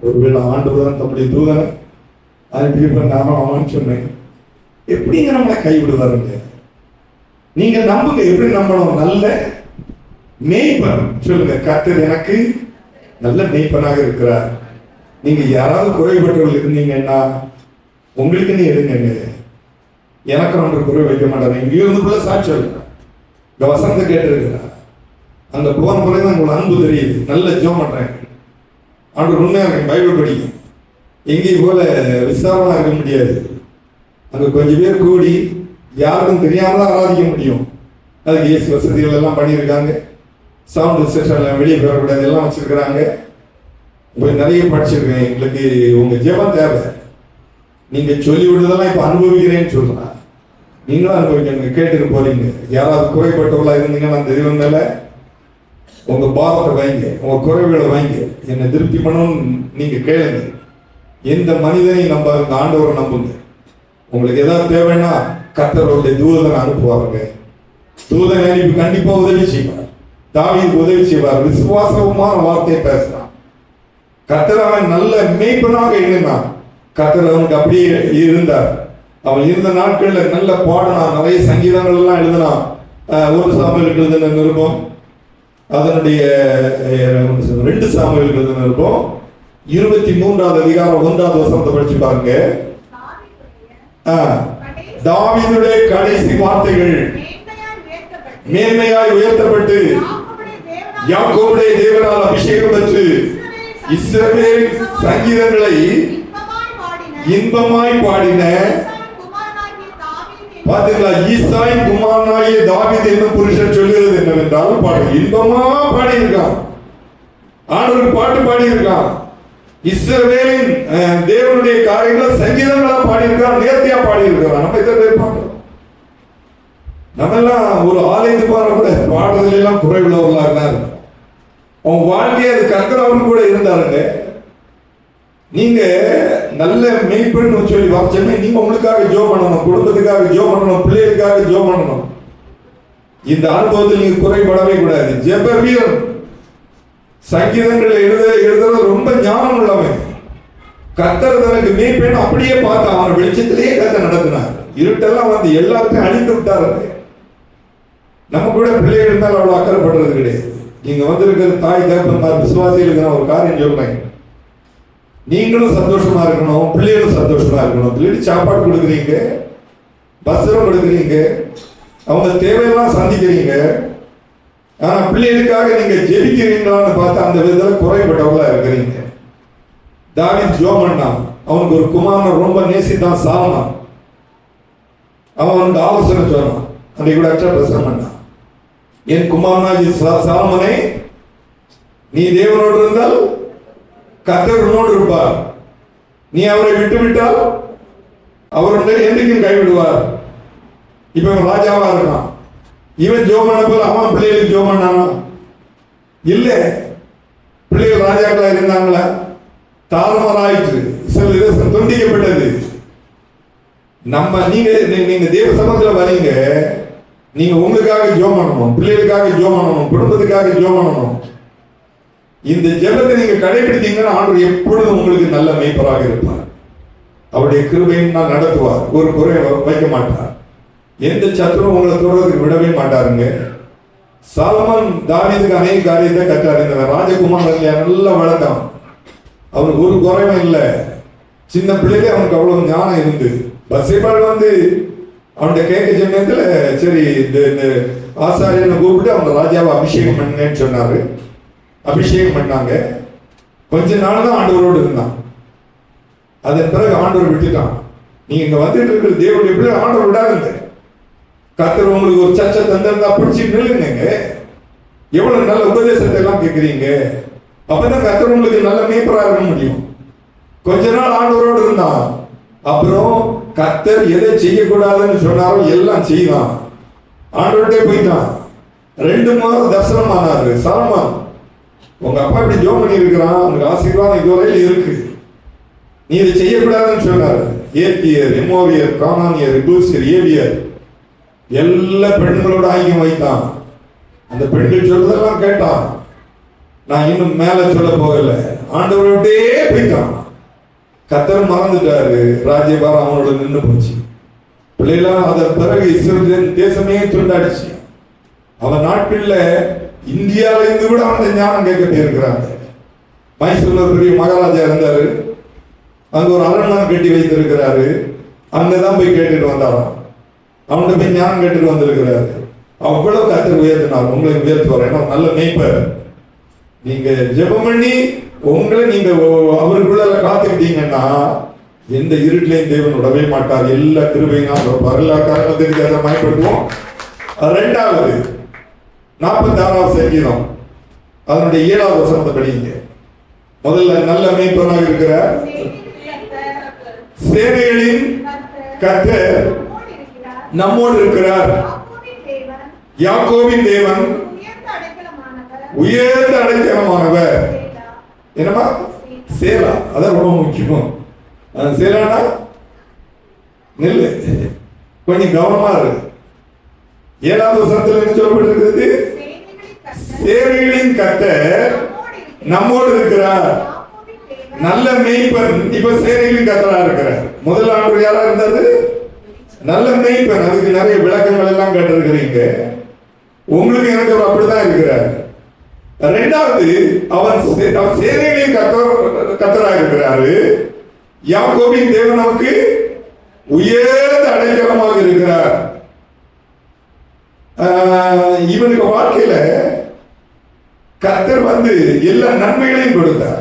ஒருவேளை ஆண்டவர் தான் தம்முடைய தூதனை அனுப்பி நானும் அவன் சொன்னேன். எப்படிங்க நம்மளை கைவிடுவாருங்க? நீங்க நம்புங்க. எப்படி நம்பணும்? நல்ல மேய்ப்பன் சொல்லுங்க, கர்த்தர் எனக்கு நல்ல மேய்ப்பனாக இருக்கிறார். நீங்க யாராவது குறைபட்டவர்கள் இருந்தீங்கன்னா உங்களுக்குன்னு எடுங்க. எனக்கு ஒன்று குறை வைக்க மாட்டாங்க. இங்கேயும் இருந்துக்குள்ள சாட்சி இருக்கிறான். இந்த வசனத்தை கேட்டிருக்கிறான். அந்த போன பிறகுதான் உங்களுக்கு அன்பு தெரியுது. நல்ல ஜோம் பண்றேன், ஆண்டு உண்மையாக இருக்கேன், பைபிள் படிக்கும். எங்கேயும் போல விசாரமாக இருக்க முடியாது. அங்கே கொஞ்சம் பேர் கூடி யாருக்கும் தெரியாம தான் ஆராதிக்க முடியும். அதுக்கு ஏசி வசதிகள் எல்லாம் பண்ணியிருக்காங்க. சவுண்ட் சிஸ்டம் வெளியே பெறக்கூடாது எல்லாம் வச்சிருக்கிறாங்க. உங்களுக்கு நிறைய படிச்சிருக்கேன். எங்களுக்கு உங்க ஜெபம் தேவை. நீங்க சொல்லி விடுறதெல்லாம் இப்ப அனுபவிக்கிறேன்னு சொல்றேன். நீங்களும் அனுபவிக்க கேட்டுட்டு போறீங்க. யாராவது குறைபட்டவர்களா இருந்தீங்கன்னா அந்த தெய்வம் மேல உங்க பாரத்தை வைங்க, உங்க குறைவுகளை வைங்க, என்னை திருப்தி பண்ணணும்னு நீங்க கேளுங்க. எந்த மனிதனையும் நம்பாருங்க, ஆண்டவரை நம்புங்க. உங்களுக்கு ஏதாவது தேவைன்னா கர்த்தருடைய தூதனை அனுப்புவாருங்க. தூதனை அனுப்பி கண்டிப்பா உதவி செய்வார். தாவீதுக்கு உதவி செய்வார். விசுவாசமான வார்த்தையை பேசுறான். கர்த்தர் அவன் நல்ல மேய்ப்பனாக இருந்தான். கர்த்தர் அவனுக்கு அப்படியே இருந்தார். அவன் இருந்த நாட்கள்ல நல்ல பாடினான், நிறைய சங்கீதங்கள் எல்லாம் எழுதினான். 1 சாமுவேலுக்கு எழுதின நிருபம், அதனுடைய 2 சாமுவேலுக்கு எழுதின நிருபம் 23வது அதிகாரம் 1வது வசனத்தை படிச்சு பாருங்க. தாவீதுடைய கடைசி வார்த்தைகள் மேன்மையாய் உயர்த்தப்பட்டு யாக்கோபுடைய தேவனால் அபிஷேகம் பெற்று இஸ்ரவேல் சங்கீதங்களை இன்பமாய் பாடின பாத்தீங்களா? ஈசாய் குமாரனாகிய தாவீது என்னும் புருஷன் சொல்லுகிறது என்னவென்றால் பாடு இன்பமா பாடி இருக்கான், ஆண்டவருக்கு பாட்டு பாடி இருக்கான், இஸ்ரவேலின் தேவனுடைய காரியங்களை சங்கீதங்களா பாடி இருக்கான், நேர்த்தியா பாடி இருக்கான். நம்ம இதை பேர் பாடுறோம். நம்ம எல்லாம் ஒரு ஆலயத்து பாட கூட பாடுறதுல எல்லாம் குறைவுள்ளவர்களா இருந்தாரு. உன் வாழ்க்கையை அது கற்கிறவங்க கூட இருந்தாருங்க. நீங்க நல்ல மெய்ப்பெண் சொல்லி வார்த்தை நீங்க உங்களுக்காக ஜோ பண்ணணும், குடும்பத்துக்காக ஜோ பண்ணணும், பிள்ளைகளுக்காக ஜோ பண்ணணும். இந்த அனுபவத்தில் நீங்க குறைபடவே கூடாது. ஜெப வீரன் சங்கீதங்கள் எழுதுறது ரொம்ப ஞானம் உள்ளவன். கர்த்தர் தனக்கு மெய்ப்பெண் அப்படியே பார்த்தான். அவன் வெளிச்சத்திலேயே கர்த்தர் நடத்தினார். இருட்டெல்லாம் வந்து எல்லாத்தையும் அழித்து விட்டாரு. நம்ம கூட பிள்ளைகள் இருந்தாலும் அவ்வளவு அக்கறைப்படுறது கிடையாது. நீங்க வந்திருக்கிற தாய் தகப்பன்மார் விசுவாசிகளுக்கு நான் ஒரு காரியம் சொல்றேன். நீங்களும் சந்தோஷமா இருக்கணும், பிள்ளைகளும் சந்தோஷமா இருக்கணும். பிள்ளைகளுக்கு சாப்பாடு கொடுக்குறீங்க, வஸ்திரம் கொடுக்குறீங்க, அவங்க தேவையெல்லாம் சந்திக்கிறீங்க. ஆனா பிள்ளைகளுக்காக நீங்க ஜெபிக்கிறீங்களான்னு பார்த்தா அந்த விதத்துல குறைபட்டவங்களா இருக்கிறீங்க. தாவீது ஜெபம் பண்ணான். அவனுக்கு ஒரு குமாரனை ரொம்ப நேசித்தான், சாலமோன். அவனுக்கு ஆலோசனை சொன்னான். அன்றைக்கு கூட அச்சா பிரசனம் பண்ணான். என் குமாரனாகி சாலமோனே, நீ தேவனோடு இருந்தால் கர்த்தர் உன்னோடு இருப்பார். நீ அவரை விட்டு விட்டால் அவர் என்றைக்கும் கைவிடுவார். இப்ப இவன் ராஜாவா இருக்கான். இவன் ஜெபம் பண்ண போல அவன் பிள்ளைகளுக்கு ஜெபம் பண்ணானா? இல்ல, பிள்ளைகள் ராஜாக்களா இருந்தாங்களா? தாறுமாறாயிற்று. சில தேசம் துண்டிக்கப்பட்டது. நீங்க தேவ சமூகத்தில் வரீங்க, நீங்க உங்களுக்காக ஜெபம் பண்ணணும், பிள்ளைகளுக்காக ஜெபம் பண்ணணும், குடும்பத்துக்காக ஜெபம் பண்ணணும். இந்த ஜெபத்தை நீங்க கடைபிடித்தீங்கன்னா ஆண்டவர் எப்பொழுதும் உங்களுக்கு நல்ல மேய்ப்பராக இருப்பார். அவருடைய கிருபையும் நான் நடத்துவார், ஒரு குறை வைக்க மாட்டார். எந்த சத்துரும் உங்களை தொடர்றதுக்கு விடவே மாட்டாருங்க. சாலமன் தாவீதுக்கு அநேக காரியத்தை கற்றார். இந்த ராஜகுமாரன் நல்லா வளர்த்தான், அவனுக்கு ஒரு குறைவும் இல்லை. சின்ன பிள்ளையிலே அவனுக்கு அவ்வளவு ஞானம் இருந்து பத்சேபாள் அவனுடைய கேட்க சமயத்துல சரி இந்த ஆசாரியனை கூப்பிட்டு அவங்க ராஜாவை அபிஷேகம் பண்ணுங்கன்னு சொன்னாரு. அபிஷேகம் பண்ணாங்க. கொஞ்ச நாள் தான் ஆண்டவரோடு இருந்தான். அதன் பிறகு ஆண்டவர் விட்டுட்டான். நீங்க இங்க வந்துட்டு இருக்கிற தேவனுடைய பிள்ளை ஆண்டவர் விடாதுங்க. கர்த்தர் உங்களுக்கு ஒரு சர்ச்சை தந்திருந்தா பிடிச்சி நில்லுங்க. எவ்வளவு நல்ல உபதேசத்தை எல்லாம் கேட்குறீங்க. அப்பதான் கர்த்தர் உங்களுக்கு நல்ல மேய்ப்பராக இருக்க முடியும். கொஞ்ச நாள் ஆண்டவரோடு இருந்தான். அப்புறம் கர்த்தர் எதை செய்யக்கூடாதுன்னு சொன்னாரோ எல்லாம் செய்வான். ஆண்டவர்கிட்டே போயிட்டான். 2 மாதம் தரிசனம் ஆனாரு. சாலமன், உங்க அப்பா இப்படி ஜோம் பண்ணி இருக்கிறான், உனக்கு ஆசீர்வாதம் இதுவரையில் இருக்கு, நீ இதை செய்யக்கூடாதுன்னு சொன்னாரு. ஏத்தியர், எமோவியர், கானானியர், எபூசியர், ஏவியர் எல்லா பெண்களோட ஐக்கியம் வைத்தான். அந்த பெண்கள் சொல்றதெல்லாம் கேட்டான். நான் இன்னும் மேல சொல்ல போகல. ஆண்டவரோடே போயிட்டான். கர்த்தர் மறந்துட்டாரு. ராஜ்யபாரம் அவனோட நின்று போச்சு. பிள்ளைலாம் அதன் பிறகு இஸ்ரவேல் தேசமே துண்டாடிச்சு. அவன் நாட்கள்ல இந்தியாவில இருந்து கூட அவன் ஞானம் கேட்க போயிருக்கிறாங்க. மைசூர்ல பெரிய மகாராஜா இருந்தாரு. அங்க ஒரு அரண்மனை கட்டி வைத்திருக்கிறாரு. அங்கதான் போய் கேட்டுட்டு வந்தாராம். அவன்கிட்ட போய் ஞானம் கேட்டுட்டு வந்திருக்கிறாரு. அவ்வளவு கர்த்தர் உயர்த்தினார். உங்களை உயர்த்துவார். ஏன்னா நல்ல மேய்ப்பர். நீங்க ஜெபம் பண்ணி உங்களை நீங்க அவருக்குள்ள காத்துக்கிட்டீங்கன்னா எந்த இருட்டிலையும் தேவன் விடவே மாட்டார். எல்லா கிருபையும் வரலாற்று தெரியாத மயப்படுத்துவோம். 2வது 46வது சங்கீதம் அதனுடைய 7வது வசனத்தை படிங்க. முதல்ல நல்ல மேய்ப்பனாக இருக்கிறார், சேனைகளின் கர்த்தர் நம்மோடு இருக்கிறார், யாக்கோபின் தேவன் உயர்ந்த அடைக்கலமானவர். என்னமா சேலா, அதான் ரொம்ப முக்கியம். சேலானா நெல்லு. கொஞ்சம் கவனமா இருக்கு. 7வது வசனத்தில் என்ன சொல்லப்பட்டிருக்கிறது? சேனைகளின் கர்த்தர் நம்மோடு இருக்கிறார், நல்ல மேய்ப்பன். இப்ப சேனைகளின் கர்த்தரா இருக்கிறார். முதல் ஆண்டு யாரா இருந்தது? நல்ல மேய்ப்பன். அதுக்கு நிறைய விளக்கங்கள் எல்லாம் கேட்டிருக்கிறீங்க. உங்களுக்கு எனக்கு அப்படிதான் இருக்கிறார். 2வது அவன் சேனைகளின் கர்த்தராக இருக்கிறாரு. யாக்கோபின் தேவன் நமக்கு உயர்ந்த அடைக்கலமாக இருக்கிறார். இவனுக்கு வாழ்க்கையில கர்த்தர் எல்லா நன்மைகளையும் கொடுத்தார்,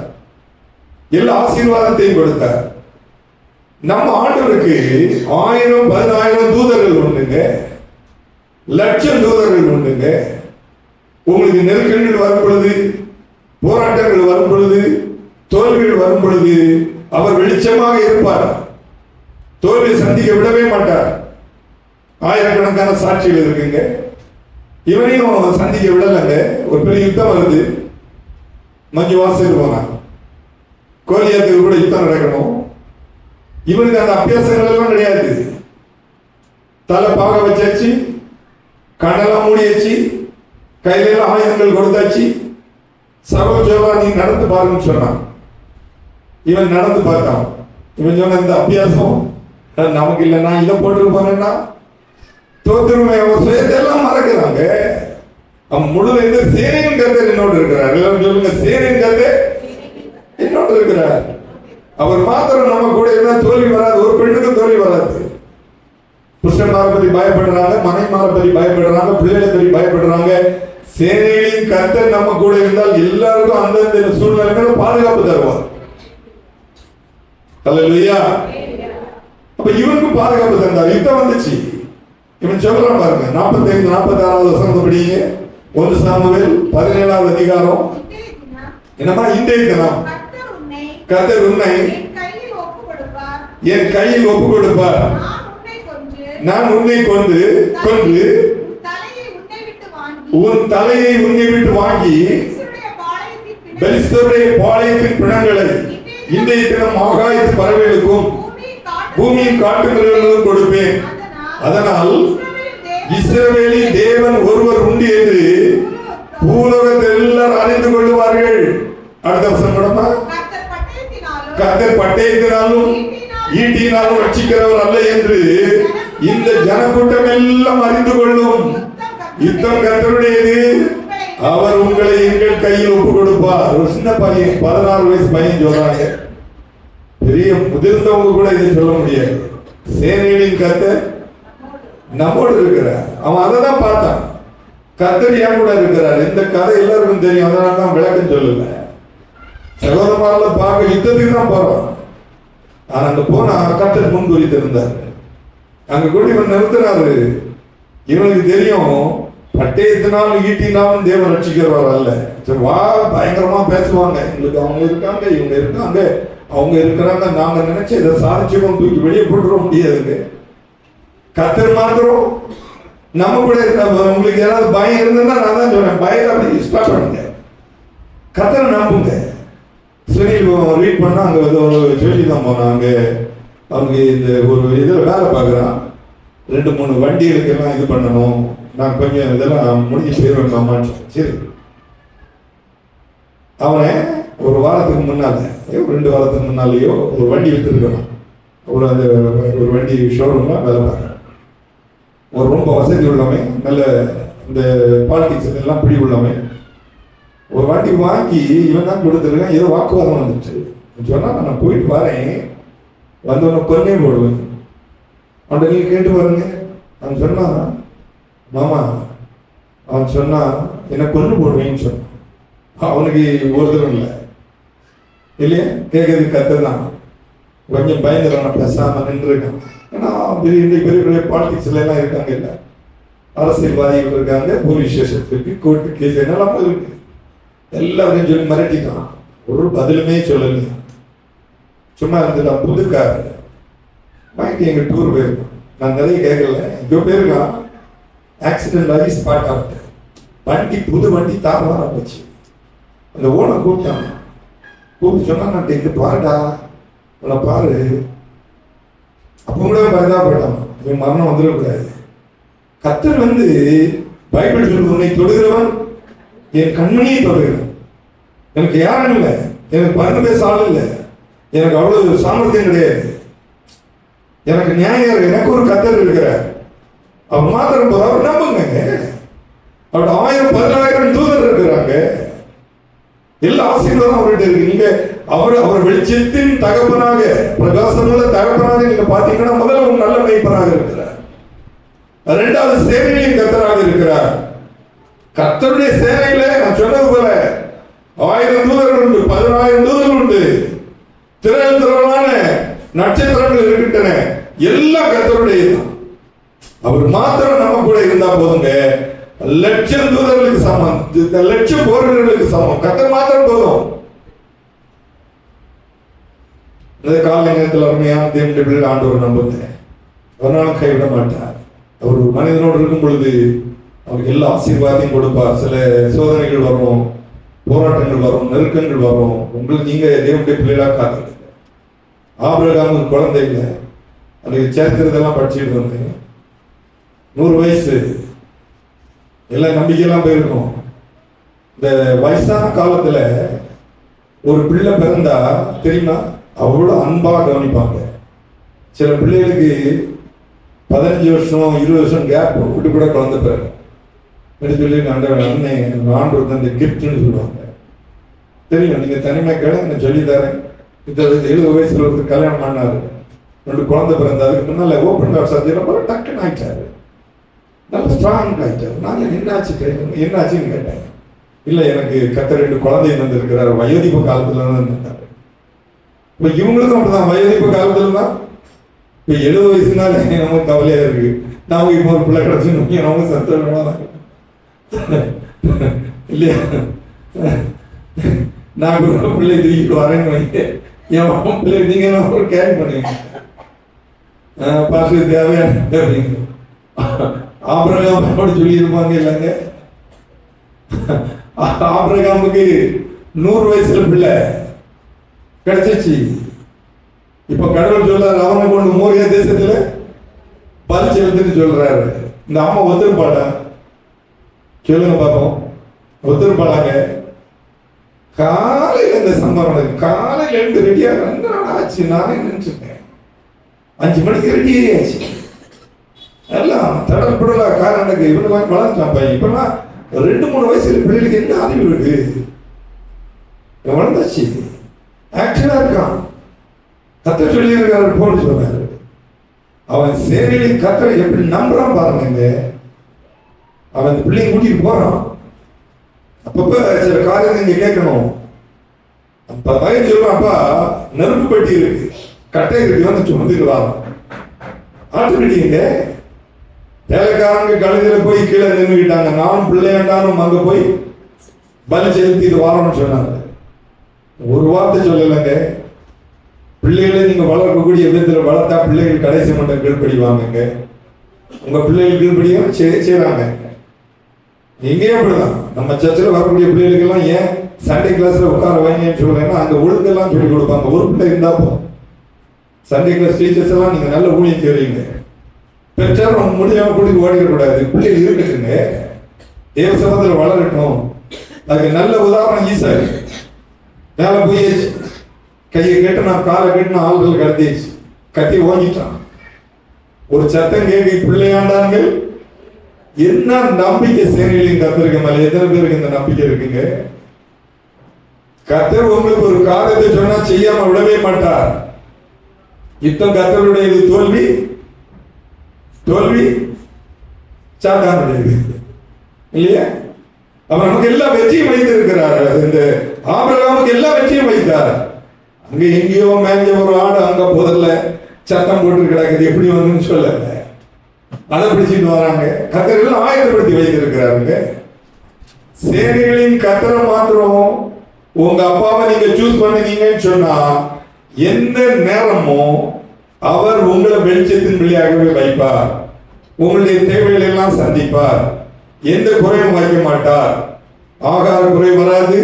எல்லா ஆசீர்வாதத்தையும் கொடுத்தார். நம்ம ஆண்டவருக்கு 1000 10,000 தூதர்கள் உண்டுங்க, லட்சம் தூதர்கள் உண்டுங்க. உங்களுக்கு நெருக்கடிகள் வரும் பொழுது, போராட்டங்கள் வரும் பொழுது, தோல்விகள் வரும் பொழுது அவர் வெளிச்சமாக இருப்பார். தோல்வியை சந்திக்க விடவே மாட்டார். ஆயிரக்கணக்கான சாட்சிகள் இருக்குங்க. இவனையும் சந்திக்க விடலைங்க. ஒரு பெரிய யுத்தம் வருது. மஞ்சு வாசல் போனான். கோலியாத்துக்கு கூட யுத்தம் நடக்கணும். இவனுக்கு அந்த அபியாசங்கள் எல்லாம் கிடையாது. தலை பாக வச்சாச்சு, கண்ணெல்லாம் மூடியாச்சு, கையில ஆயுதங்கள் கொடுத்தாச்சு. சகோதரா நீ நடந்து பாருன்னு சொன்னான். இவன் நடந்து பார்த்தான். இவன் சொன்ன இந்த அபியாசம் நமக்கு இல்லை, நான் இதை போட்டு போறேன்னா தோத்துருமே. அவன் சுயத்தெல்லாம் மறக்கிறாங்க. அவன் முழுவதும் சேனையின் கர்த்தர் என்னோடு இருக்கிறார். எல்லாரும் சொல்லுங்க, சேனையின் கர்த்தர் என்னோடு இருக்கிறார். அவர் மாத்திரம் நம்ம கூட இருந்தா தோல்வி வராது. ஒரு பெண்ணுக்கு தோல்வி வராது. புருஷன்மாரை பற்றி பயப்படுறாங்க, மனைவிமாரை பற்றி பயப்படுறாங்க, பிள்ளைகளை பற்றி பயப்படுறாங்க. சேனையின் கர்த்தர் நம்ம கூட இருந்தால் எல்லாருக்கும் அந்தந்த சூழ்நிலைகளை பாதுகாப்பு தருவார். அல்லேலூயா. அப்ப இவனுக்கும் பாதுகாப்பு தந்தார். யுத்தம் வந்துச்சு. இவன் சொல்றான் பாருங்க, 45 46வது வசனம் படிங்க. 1 சாமுவேல் 17வது அதிகாரம். என்னமா இன்றைய தினம் கர்த்தர் உன்னை என் கையில் ஒப்பு கொடுப்பார். நான் உன்னை கொண்டு உன் தலையை உன்னை விட்டு வாங்கி பெலிஸ்தருடைய பாளையத்தின் பிணங்களை இன்றைய தினம் ஆகாயத்து பறவைகளுக்கும் பூமியின் காட்டு மிருகங்களுக்கும் கொடுப்பேன். அதனால் இஸ்ரவேலின் தேவன் ஒருவர் உண்டு என்று பூலோகத்தில் எல்லாரும் அறிந்து கொள்வார்கள். அடுத்த வசனம் படமா, கர்த்தர் பட்டயத்தினாலும் ஈட்டினாலும் ரட்சிக்கிறவர் அல்ல என்று இந்த ஜனக்கூட்டம் எல்லாம் அறிந்து கொள்ளும். யுத்தம் கர்த்தருடையது, அவர் உங்களை எங்கள் கையில் ஒப்பு கொடுப்பார். ஒரு சின்ன பையன் 16 வயசு பையன் சொல்றாங்க. பெரிய முதிர்ந்தவங்க கூட இதை சொல்ல முடியாது. சேனைகளின் கர்த்தர் நம்மோடு இருக்கிறார். அவன் அதை தான் பார்த்தான். கர்த்தர் ஏன் கூட இருக்கிறார். இந்த கதை எல்லாருக்கும் தெரியும், அதனால தான் விளக்கம் சொல்லல. சகோதரமாரில பார்க்க யுத்தத்துக்கு தான் போறோம். ஆனா அங்க போனா கர்த்தர் முன் குறித்திருந்தார். அங்க கூட இவன் நிறுத்தினாரு. இவனுக்கு தெரியும் பட்டயத்தினாலும் ஈட்டினாலும் தேவன் ரட்சிக்கிறவர் அல்ல. வா பயங்கரமா பேசுவாங்க. எங்களுக்கு அவங்க இருக்காங்க, இவங்க இருக்காங்க, அவங்க இருக்கிறாங்க, நாங்க நினைச்சு இதை சாதிச்சுக்கணும், தூக்கி வெளியே போட்டுற முடியாதுங்க. கர்த்தர் மாத்திரம் நம்ம கூட இருக்க. உங்களுக்கு ஏதாவது பயம் இருந்ததுன்னா நான் தான் சொல்றேன், பயத்தை அப்படி ஸ்டார்ட் பண்ணுங்க, கர்த்தரை நம்புங்க. சரி ரீட் பண்ணா அங்க சொல்லி தான் போனான். அங்க அவங்க இந்த ஒரு இதில் வேலை பார்க்குறான். 2-3 வண்டிகளுக்கெல்லாம் இது பண்ணணும், நான் கொஞ்சம் இதெல்லாம் முடிஞ்சு போயிடுவேன் மாமான்னு. சரி, அவனை ஒரு வாரத்துக்கு முன்னால 2 வாரத்துக்கு முன்னாலேயோ ஒரு வண்டி வித்துருக்கான். அந்த ஒரு வண்டி ஷோரூம்ல வேலை பார்க்குறான். ஒரு ரொம்ப வசதி உள்ளவன், நல்ல இந்த பாலிடிக்ஸ் எல்லாம் பிடி உள்ளவன். ஒரு வண்டி வாங்கி இவன் தான் கொடுத்துருக்கான். ஏதோ வாக்குவாதம் வந்துச்சு. சொன்னா நான் போயிட்டு வரேன், வந்தவனை கொன்னே போடுவேன். அவன்கிட்ட நீங்க கேட்டு பாருங்க. அவன் சொன்னான், மாமா அவன் சொன்னா என்ன கொண்டு போடுவேன்னு சொன்னான். அவனுக்கு ஒருத்தரும் இல்லை இல்லையா, கேட்கறது கர்த்தர் தான். கொஞ்சம் பயந்துறான், பேசாம நின்றுருக்கான். ஏன்னா பெரிய பெரிய பாலிடிக்ஸ்ல எல்லாம் இருக்காங்க, இல்ல அரசியல்வாதிகள் இருக்காங்க, போலீஸ் ஸ்டேஷன் இருக்கு, கோர்ட்டு கேஸ் என்னெல்லாம் இருக்கு. எல்லாரையும் சொல்லி மிரட்டிட்டான். ஒரு பதிலுமே சொல்லல, சும்மா இருந்துட்டான். புதுக்காரு வாங்கிட்டு எங்க டூர் போயிருக்கான். நான் நிறைய கேட்கல, இங்க போயிருக்கான். ஆக்சிடென்ட் ஆகி ஸ்பாட் ஆகிட்டு வண்டி, புது வண்டி தாறுமாறா போச்சு. அந்த ஓனர் கூப்பிட்டான். கூப்பிட்டு சொன்னா நான் இங்க பாருடா, உன்னை பாரு. அப்போ கூட பரிதாபப்பட்டான், இவன் மரணம் வந்துடக்கூடாது. கர்த்தர் வந்து பைபிள் சொல்லுவது, உன்னை தொடுகிறவன் என் கண்மணியை தொடுகிறவன். எனக்கு யாரும் இல்லை, எனக்கு பறந்து பேச ஆள் இல்லை, எனக்கு அவ்வளவு சாமர்த்தியம் கிடையாது, எனக்கு நியாயம், எனக்கு ஒரு கர்த்தர் இருக்கிறார். அவர் மாத்திரம் போது அவர் நம்புங்க. அவரோட 1000-10,000 தூதர் இருக்கிறாங்க. எல்லா ஆசீர்வாதம் அவர்கிட்ட இருக்கு. நீங்க அவர் வெளிச்சத்தின் தகப்பனாக, பிரகாசமுள்ள தகப்பனாக நீங்க பாத்தீங்கன்னா, முதல்ல ஒரு நல்ல மேய்ப்பனாக இருக்கிறார். 2வது சேனையின் கர்த்தராக இருக்கிறார். கர்த்தருடைய சேனையில நான் சொன்னது போல 1000 தூதர்கள் உண்டு, 10,000 தூதர்கள் உண்டு, திரளான நட்சத்திரங்கள் இருக்கின்றன. எல்லாம் கர்த்தருடையதான். அவர் மாத்திரம் நம்ம கூட இருந்தா போதுங்க. 1,00,000 தூதர்களுக்கு சமம், 1,00,000 போர்களுக்கு சமம். கர்த்தர் மாத்திரம் போதும். இந்த கால நேரத்தில் அருமையான தேவனுடைய பிள்ளைகள் ஆண்டவர் நம்புங்க. ஒரு நாள் கைவிட மாட்டார். அவர் ஒரு மனிதனோடு இருக்கும் பொழுது அவருக்கு எல்லா ஆசீர்வாதத்தையும் கொடுப்பார். சில சோதனைகள் வரும், போராட்டங்கள் வரும், நெருக்கங்கள் வரும். உங்களுக்கு நீங்க தேவனுடைய பிள்ளைகளாக காத்துங்க. ஆபிரகாமுக்கு குழந்தை இல்லை, அதுக்கு சரித்திரத்தெல்லாம் படிச்சுட்டு வந்தேன். 100 வயசு, எல்லாம் நம்பிக்கையெல்லாம் போயிருக்கும். இந்த வயசான காலத்துல ஒரு பிள்ளை பிறந்தா தெரியுமா, அவ்வளோ அன்பா கவனிப்பாங்க. சில பிள்ளைகளுக்கு 15 வருஷம் 20 வருஷம் கேப் விட்டு கூட குழந்தை பிறகு சொல்லி அண்ணன் ஆண்டு தந்த கிஃப்ட்னு சொல்லுவாங்க. தெரியும், நீங்க தனிமை கேட நான் சொல்லி தரேன். 70 வயசுல ஒருத்தர் கல்யாணம் பண்ணாரு, 2 குழந்தை பிறந்தாருக்கு முன்னால ஓப்பன் ஹார்ட் சர்ஜரி டக்குன்னு ஆயிட்டாரு. நல்ல ஸ்ட்ராங் ஆயிட்டாரு. நான் என்னாச்சுன்னு கேட்டேன். இல்ல எனக்கு கர்த்தர் 2 குழந்தை தந்திருக்கிறார், வயோதிப காலத்துல இருந்தாரு. இப்ப இவங்களுக்கும் அப்படிதான், வயோதிப காலத்துல தான். இப்ப 70 வயசுனால நமக்கு கவலையா இருக்கு. நாம இப்போ ஒரு பிள்ளை கிடைச்சு நமக்கு சந்தோஷமா தான் இல்லையா. நான் ஒரு பிள்ளை தூக்கிட்டு வரேன்னு வைங்க, என் பிள்ளை நீங்க ஒரு கேரி பண்ணுவீங்க, பாசு தேவையான அப்படிங்க. ஆபிரகாம் அப்படி சொல்லி இருப்பாங்க இல்லைங்க. ஆபிரகாமுக்கு 100 வயசுல பிள்ளை, கிடைச்சிச்சு. இப்ப கடவுள் சொல்றாரு, அவனை கொண்டு மோரியா தேசத்துல பலி செலுத்துன்னு சொல்றாரு. இந்த அம்மா ஒத்துருப்பாடா? சொல்லுங்க பாப்போம், ஒத்துருப்பாடாங்க? காலையில இந்த சம்பவம் காலையில இருந்து ரெடியாக 2 நாள் ஆச்சு. நானே நினைச்சிருக்கேன் 5 மணிக்கு ரெடி ஆச்சு. எல்லாம் தடல் புடலா காரணக்கு இவனு வளர்ந்துட்டான் பையன். இப்பெல்லாம் 2-3 வயசுல பிள்ளைகளுக்கு என்ன அறிவு இருக்கு? வளர்ந்தாச்சு, ஆக்ஷனா இருக்கான். கத்த சொல்லி இருக்காரு, போன்னு சொன்னாரு. அவன் சேவையில் கத்தரை எப்படி நம்புறான் பாருங்க. அவன் இந்த பிள்ளைங்க கூட்டிட்டு போறான். அப்பப்ப சில காரியம் நீங்க கேட்கணும். அப்ப பையன் சொல்லுவான், அப்பா நெருப்பு பெட்டி இருக்கு, கட்டை இருக்கு, வந்து சுமந்துட்டு வரான். ஆட்டோமேட்டிங்க வேலைக்காரங்க கழுதியில போய் கீழே நின்றுக்கிட்டாங்க. நானும் பிள்ளையாண்டாலும் அங்க போய் பலி செலுத்திட்டு வரோம்னு சொன்னாங்க. ஒரு வார்த்தை சொல்லலைங்க. பிள்ளைகளை நீங்க வளர்க்கக்கூடிய விதத்தில் வளர்த்தா பிள்ளைகள் கடைசி மட்டும் கீழ்படிவாங்க. உங்க பிள்ளைகள் கீழ்படியும் செய்யறாங்க. எங்கேயும் அப்படிதான். நம்ம சர்ச்சில் வரக்கூடிய பிள்ளைகளுக்கு எல்லாம் ஏன் சண்டே கிளாஸ்ல உட்கார வைங்கன்னு சொல்றேன்னா, அங்க ஒழுங்கெல்லாம் சொல்லி கொடுப்பாங்க. ஒரு பிள்ளை இருந்தா போதும். சண்டே கிளாஸ் டீச்சர்ஸ் எல்லாம் நீங்க நல்ல ஊழியம் செய்வீங்க. பெற்றார் நம்ம முடியாம கூட்டிட்டு ஓடிடக்கூடாது. பிள்ளைகள் இருக்கட்டுங்க, தேவ சமூகத்தில் வளரட்டும். அதுக்கு நல்ல உதாரணம் ஈசாய். மேல போயிடுச்சு, கையை கெட்டினா காலை கெட்டினா ஆள்கள் கடத்திடுச்சு, கத்தி ஓங்கிட்டான். ஒரு சத்தம் கேட்க பிள்ளையாண்டார்கள். என்ன நம்பிக்கை சேனையிலையும் கத்திருக்க மேல எத்தனை பேருக்கு இந்த நம்பிக்கை இருக்குங்க? கத்தர் உங்களுக்கு ஒரு காரியத்தை சொன்னா செய்யாம விடவே மாட்டார். யுத்தம் கத்தருடையது, தோல்வி தோல்வி சாத்தானுடையது இல்லையா? அவர் நமக்கு எல்லா வெற்றியும் வைத்திருக்கிறார். இந்த ஆபிரகாமுக்கு எல்லா வெற்றியும் வைத்தார். அங்க எங்கேயோ மேஞ்ச ஒரு ஆடு அங்க போதல்ல சத்தம் போட்டு கிடக்குது, எப்படி வந்துன்னு சொல்லல, அதை பிடிச்சிட்டு வராங்க. கத்தரெல்லாம் ஆயத்தப்படுத்தி வைத்திருக்கிறாருங்க. சேனைகளின் கத்தரை மாத்திரம் உங்க அப்பாவை நீங்க சூஸ் பண்ணுவீங்கன்னு சொன்னா எந்த நேரமும் அவர் உங்களை வெளிச்சத்தின் வழியாகவே வைப்பார். உங்களுடைய தேவைகள் எல்லாம் சந்திப்பார். எந்த குறையும் வைக்க மாட்டார். ஆகார குறை வராது,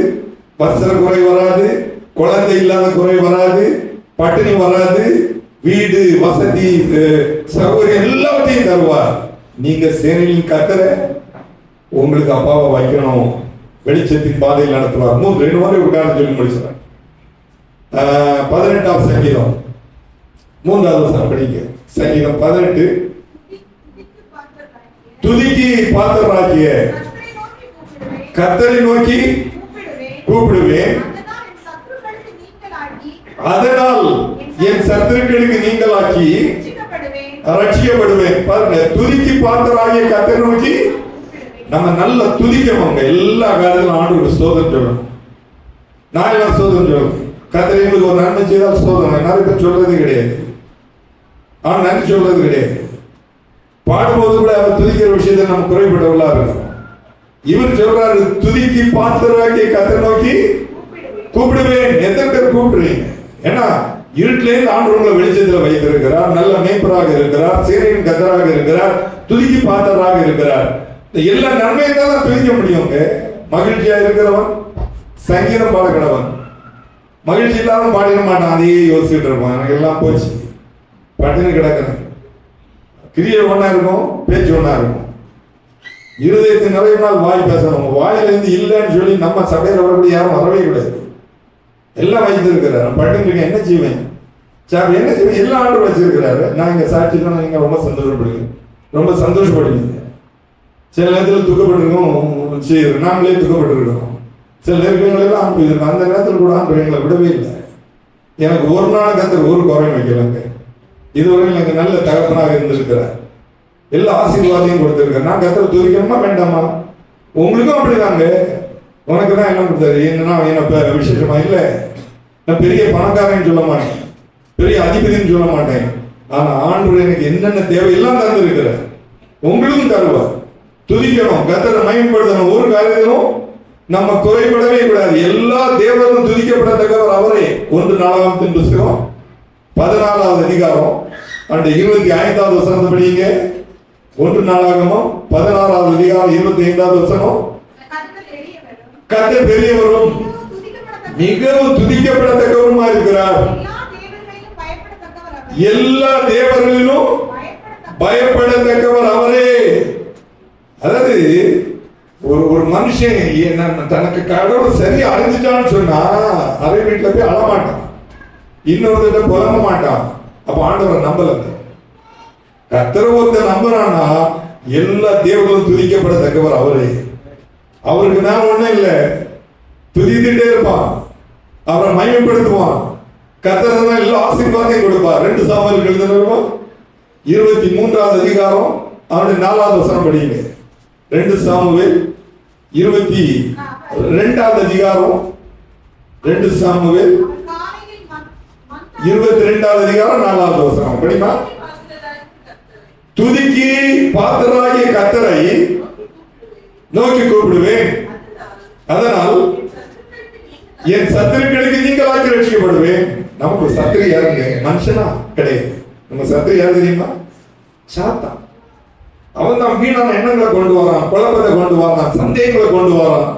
வஸ்திர குறை வராது, குழந்தை இல்லாத குறை வராது, பட்டினி வராது, வீடு வசதி சௌகரியம் எல்லாத்தையும் தருவார். நீங்க சேனையின் கத்தரை உங்களுக்கு அப்பாவை வைக்கணும், வெளிச்சத்தின் பாதையில் நடத்துவார். 2 முறை உட்கார்ந்து சொல்லி முடிச்சார். 18ஆம் சங்கீதம் 3வது வசனம் படிங்க. சங்கீதம் 18. துதிக்கு பாத்திரராகிய கர்த்தரை நோக்கி கூப்பிடுவேன், அதனால் என் சத்துருக்களுக்கு நீங்களாக்கி ரட்சிக்கப்படுவேன். பாருங்க, துதிக்கு பாத்திரராகிய கர்த்தரை நோக்கி நம்ம நல்ல துதிக்கவங்க. எல்லா காலத்திலும் ஆண்டவருக்கு ஸ்தோத்திரம் சொல்லணும். நான் எல்லாம் ஸ்தோத்திரம் சொல்லணும். கர்த்தர் எங்களுக்கு ஒரு நன்மை செய்தால் ஸ்தோத்திரம். நிறைய பேர் சொல்றதே கிடையாது. அவன் நன்றி சொல்றது கிடையாது. பாடும்போது கூட அவர் துதிக்கிற விஷயத்தை நம்ம குறைபட்டவர்களா இருக்கணும். இவர் சொல்றாரு, துதிக்கு பாத்திரராகிய கர்த்தரை நோக்கி கூப்பிடுவேன். எத்தனை பேர் கூப்பிடுறீங்க? ஏன்னா இருட்டிலேருந்து ஆண்டு உங்களை வெளிச்சத்தில் வைத்திருக்கிறார். நல்ல மேய்ப்பராக இருக்கிறார், சேனையின் கர்த்தராக இருக்கிறார், துதிக்கு பாத்திரராக இருக்கிறார். எல்லா நன்மையை தான் துதிக்க முடியுங்க. மகிழ்ச்சியா இருக்கிறவன் சங்கீதம் பாட கிடவன், மகிழ்ச்சி இல்லாமல் பாடிட மாட்டான். அதையே யோசிச்சுட்டு இருப்பான், எனக்கு எல்லாம் போச்சு, பட்டினி கிடக்கணும். கிரியை ஒன்னா இருக்கும், பேச்சு ஒன்னா இருக்கும். இருதயத்தின் நிறைய நாள் வாய் பேசணும். வாயிலிருந்து இல்லைன்னு சொல்லி நம்ம சபையில் வரக்கூடிய யாரும் வரவே கூடாது. எல்லாம் வைத்திருக்கிறார். பட்டினி இருக்க என்ன செய்வேன், சார் என்ன செய்வேன், எல்லா ஆண்டும் வச்சிருக்கிறாரு. நான் இங்க சாட்சி தான், நீங்க ரொம்ப சந்தோஷப்படுங்க, ரொம்ப சந்தோஷப்படுவீங்க. சில நேரத்தில் துக்கப்பட்டிருக்கோம், நாங்களே துக்கப்பட்டிருக்கோம். சில நேரங்களெல்லாம் அனுப்பியிருக்கோம். அந்த நேரத்தில் கூட ஆண்டு எங்களை விடவே இல்லை. எனக்கு ஒரு நாள் கத்தர் ஒரு குறையும் வைக்கலங்க. இதுவரையில் எனக்கு நல்ல தகப்பனாக இருந்திருக்கிறார். எல்லா ஆசீர்வாதையும் கொடுத்திருக்காரு. நான் கத்தரை துதிக்கணுமா வேண்டாமா? உங்களுக்கும் அப்படிதாங்க. உனக்கு தான் என்ன கொடுத்தாரு, என்னன்னா என்ன விசேஷமா இல்லை. நான் பெரிய பணக்காரன்னு சொல்ல மாட்டேன், பெரிய அதிபதினு சொல்ல மாட்டேன். ஆனா ஆண்டவர் எனக்கு என்னென்ன தேவையெல்லாம் தந்திருக்கிறார். உங்களுக்கும் தருவார். துதிக்கணும், கத்தரை மகிமைப்படுத்தணும். ஒரு காரியத்திலும் நம்ம குறைபடவே கூடாது. எல்லா தேவரும் துதிக்கப்படத்தக்கவர் அவரே. 1 நாளாகமத்தின் புஸ்தகம் 14வது அதிகாரம் 25வது வசனத்தை படிங்க. 1 நாளாகமம் 16வது அதிகாரம் 25வது வசனம். கர்த்தர் பெரியவரும் மிகவும் துதிக்கப்படத்தக்கவருமா இருக்கிறார். எல்லா தேவர்களிலும் பயப்படத்தக்கவர் அவரே. அதாவது ஒரு மனுஷன் தனக்கு கடவுள் சரியா அறிஞ்சிட்டான்னு சொன்னா அதே வீட்டுல போய் அழமாட்டான், இன்னொருத்த புலம்ப மாட்டான். அப்ப ஆண்டவரை நம்பல. கர்த்தரை ஒருத்தர் நம்புறான்னா எல்லா தேவர்களும் துதிக்கப்படத்தக்கவர் அவரே. அவருக்கு நான் ஒண்ணும் இல்லை, துதித்துட்டே இருப்பான், அவரை மகிமைப்படுத்துவான். கர்த்தர் தான் எல்லா ஆசீர்வாதையும் கொடுப்பார். 2 சாமுவேல் எழுதினோம் 23வது அதிகாரம் அவருடைய 4வது வசனம் படிங்க. 2 சாமுவேல் 22வது அதிகாரம் 2 சாமுவேல் 22வது அதிகாரம் 4வது வசனம் படிமா. துதிக்கு பாத்திரராகிய கர்த்தரை நோக்கி கூப்பிடுவேன், அதனால் என் சத்துருக்களுக்கு நீங்களாக்கி ரட்சிக்கப்படுவேன். நமக்கு சத்துரு யாருங்க? மனுஷனா கிடையாது. நம்ம சத்துரு யாரு தெரியுமா? சாத்தான். அவன் தான் வீணான எண்ணங்களை கொண்டு வரான், குழப்பத்தை கொண்டு வரான், சந்தேகங்களை கொண்டு வரான்.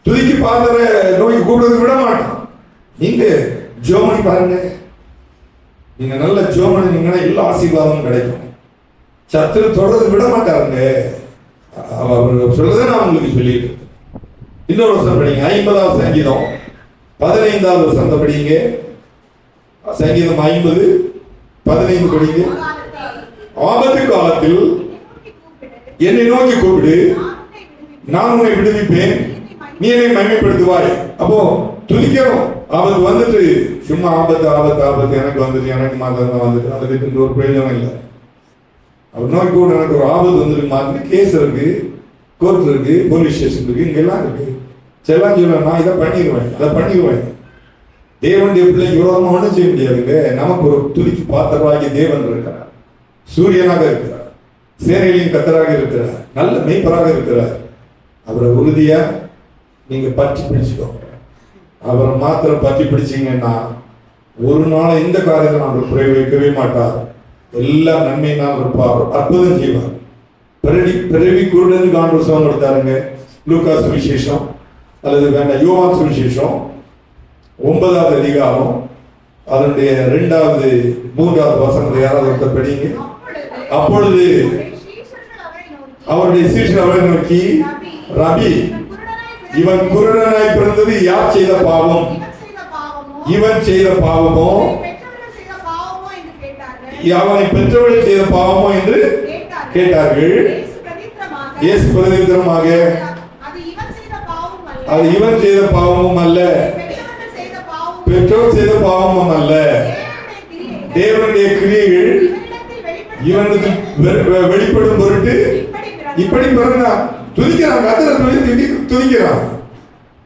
துதிக்கு பாத்திர நோய்க்கு கூப்பிடுறது விட மாட்டான். நீங்க ஜோமணி பாருங்க, நீங்க நல்ல ஜோமணி நீங்கன்னா எல்லா ஆசீர்வாதமும் கிடைக்கும். சத்துரு தொடர்ந்து விட மாட்டாருங்க. அவர் சொல்றதை நான் உங்களுக்கு சொல்லிட்டு இன்னொரு வருஷம் படிங்க. 50வது சங்கீதம் 15வது வருஷத்தை படிங்க. சங்கீதம் 50:15 படிங்க. ஆபத்து காலத்தில் என்னை நோக்கி கூப்பிடு, நான் உன்னை விடுவிப்பேன், நீ என்னை மகிமைப்படுத்துவாய். அப்போ துதிக்கணும். ஆபத்து வந்துட்டு சும்மா ஆபத்து ஆபத்து ஆபத்து எனக்கு வந்துட்டு எனக்கு மாத்திரம் வந்துட்டு அதுக்கு ஒரு பிரயோஜனம் இல்லை. அவர் நோக்கி கூட எனக்கு ஒரு ஆபத்து வந்துருக்கு மாதிரி கேஸ் இருக்கு, கோர்ட் இருக்கு, போலீஸ் ஸ்டேஷன் இருக்கு, இங்கெல்லாம் இருக்கு. செல்லாம் சொல்ல நான் இதை பண்ணிடுவேன், அதை பண்ணிடுவேன். தேவனுடைய பிள்ளைக்கு விரோதமாக ஒன்றும் செய்ய முடியாதுங்க. நமக்கு ஒரு துதிக்கு பாத்திரராகி தேவன் இருக்கிறார், சூரியனாக இருக்கிறார், சேனையிலையும் கர்த்தராக இருக்கிறார், நல்ல மெய்ப்பராக இருக்கிறார். அவரை உறுதியா நீங்க பற்றி பிடிச்சுக்கோங்க. அவரை மாத்திரம் பற்றி பிடிச்சீங்கன்னா ஒரு நாள் இந்த காரியத்தை நான் குறை வைக்கவே மாட்டார். எல்லா நன்மையினால் இருப்பார், அற்புதம் செய்வார். பிறவி குருடன் காண்பு சுகம் கொடுத்தாருங்க. லூக்கா சுவிசேஷம் அல்லது வேண்டாம் யோவான் சுவிசேஷம் 9வது அதிகாரம் அதனுடைய 2வது 3வது வசனத்தை யாராவது ஒருத்தர் படிங்க. அப்பொழுது அவருடைய சீஷர்கள் அவரை நோக்கி, ரபி, இவன் குருடனாய் பிறந்தது யார் செய்த பாவம்? இவன் செய்த பாவமோ அவனை பெற்றவர்கள் செய்த பாவமோ என்று கேட்டார்கள். இயேசு பிரதித்திரமாக, அது இவன் செய்த பாவமும் அல்ல, பெற்றோர் செய்த பாவமும் அல்ல, தேவனுடைய கிரியைகள் இவனுக்கு வெளிப்படும் பொருட்டு இப்படி பிறந்தான். துதிக்கிறான், கர்த்தரை துதிக்கிறான்,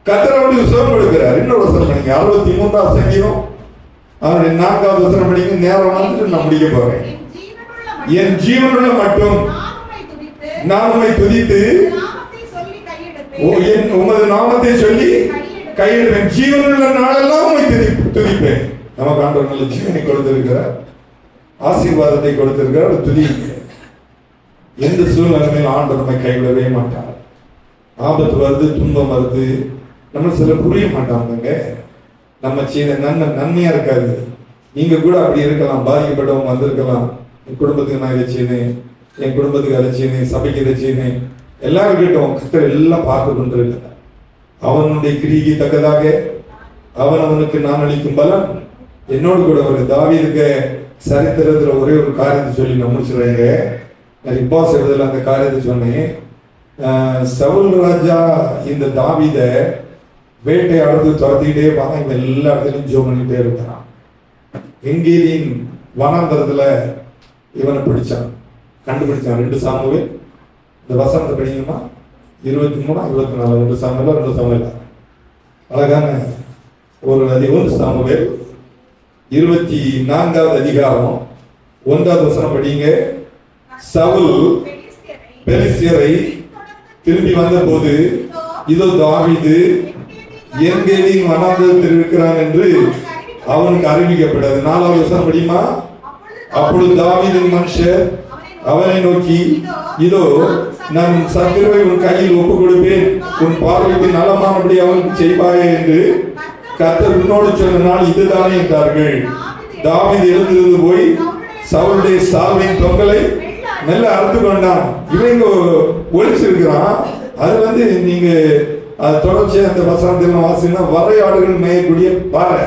கர்த்தரை அவனுக்கு சுகம் கொடுக்கிறார். இன்னொரு வசனம் படிங்க. 63வது சங்கீதம் அவருடைய 4வது வசனம் படிங்க. நேரம் வந்துட்டு நான் முடிக்க போறேன். என் ஜீவனுள்ள மட்டும் நான் உம்மை துதித்து உமது நாமத்தை சொல்லி கையிடுவேன். ஜீவனுள்ள நாளெல்லாம் உம்மை துதிப்பேன். நமக்கு ஆண்டவர் நல்ல ஜீவனை கொடுத்திருக்கிறார், ஆசீர்வாதத்தை கொடுத்திருக்கிறார். துதிங்க. எந்த சூழ்நிலையில் ஆண்டவர் நம்மை கைவிடவே மாட்டார். ஆபத்து வருது, துன்பம் வருது, நம்ம சில புரிய மாட்டாங்க. நம்ம செய்த நன்மையா இருக்காது. நீங்க கூட அப்படி இருக்கலாம், பாதிக்கப்பட்டவங்க வந்திருக்கலாம். என் குடும்பத்துக்கு நான் இதை செய்தேன், என் குடும்பத்துக்கு அதை செய்தேன், சபைக்கு இதை செய்தேன், எல்லாம் இருக்கட்டும். கர்த்தர் எல்லாம் பார்த்து கொண்டிருக்கிறார். அவனுடைய கிரிக்கு தக்கதாக அவனுக்கு நான் அளிக்கும் பலன் என்னோடு கூட ஒரு தாவீதுக்கு சரித்திரத்தில் ஒரே ஒரு காரியத்தை சொல்லி நான் முடிச்சுடுறேங்க. நான் இப்போ சொல்றதுல அந்த காரியத்தை சொன்னேன். சவுல் ராஜா இந்த தாவீத வேட்டையாடுறது துரத்திக்கிட்டே பார்த்தா இவன் எல்லா இடத்துலையும் ஜோம் பண்ணிட்டே இருக்கிறான். எங்கேயும் வனாந்தரத்துல இவனை பிடிச்சான், கண்டுபிடிச்சான். 2 சாமுவேல் இந்த வசனத்தை படிக்கணுமா? 23, 24 2 சாமுவேல் அழகான ஒரு 1 சாமுவேல் 24வது அதிகாரம் 1வது வசனம் படிங்க. சவுல் பெலிஸ்தியரை திரும்பி வந்த போது இதோ தாவீது எங்கேயும் வனாந்தரத்தில் இருக்கிறான் என்று அவனுக்கு அறிவிக்கப்பட்டது. 4வது வசனம் படியுமா? அப்பொழுது தாவீதின் மனுஷர் அவனை நோக்கி, இதோ நான் உன் சத்துருவை உன் கையில் ஒப்புக் கொடுப்பேன், உன் பார்வைக்கு நலமானபடி அவனுக்கு செய்வாயே என்று கர்த்தர் உன்னோடு சொன்ன நாள் இதுதானே என்றார்கள். தாவீது எழுந்திருந்து போய் சவுலுடைய சால்வையின் தொங்கலை மெல்ல அறுத்து கொண்டான். இவங்க ஒழிச்சிருக்கிறான். அது நீங்க அது தொடர்ச்சியா அந்த வசனத்தில் வாசினா வரையாடுகள் மேயக்கூடிய பாறை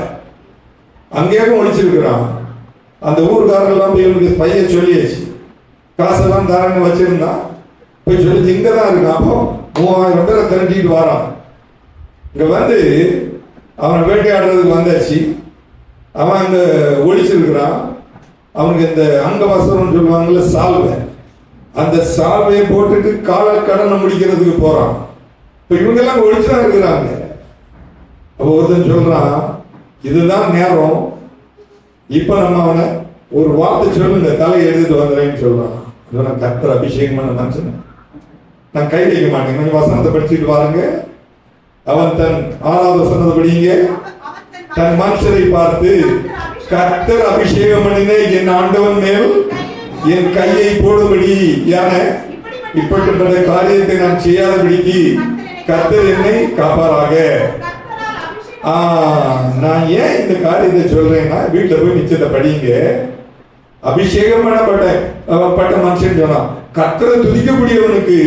அங்கேயும் ஒழிச்சிருக்கிறான். அந்த ஊர்காரெல்லாம் இவனுக்கு பைய சொல்லியாச்சு, காசெல்லாம் தாரன்னு வச்சிருந்தான். போய் சொல்லி இங்க தான் இருக்கான். அப்போ 3000 பேரை திரட்டிட்டு வரான். இங்க அவனை வேட்டையாடுறதுக்கு வந்தாச்சு. அவன் அங்க ஒழிச்சிருக்கிறான். அவனுக்கு இந்த அங்கவசரம் சொல்லுவாங்கல்ல, சால்வை, அந்த சால்வையை போட்டுட்டு கால கடனை முடிக்கிறதுக்கு போறான். இப்ப இவங்க எல்லாம் ஒழிச்சுதான் இருக்கிறாங்க. அப்ப ஒருத்தன் சொல்றான், இதுதான் நேரம், இப்ப நம்ம அவனை ஒரு வார்த்தை சொல்லுங்க, தலையை எடுத்துட்டு வந்துறேன்னு சொல்றான். கர்த்தர் அபிஷேகம் பண்ண மனுஷன், நான் கை வைக்க மாட்டேன். கொஞ்சம் வசனத்தை படிச்சுட்டு பாருங்க. அவன் தன் 6வது வசனத்தை படிங்க. தன் மனுஷரை பார்த்து, கர்த்தர் அபிஷேகம் பண்ணின என் ஆண்டவன் மேல் என் கையை போடும்படி யான இப்படிப்பட்ட காரியத்தை நான் செய்யாதபடிக்கு கர்த்தர் என்னை காப்பாராக. நான் ஏன் இந்த காரியத்தை சொல்றேன்னா, வீட்டுல போய் நிச்சயத்தை படிங்க. அபிஷேகம் பண்ணப்பட்ட மனுஷன் சொன்னான், கர்த்தரை துதிக்கக்கூடியவனுக்கு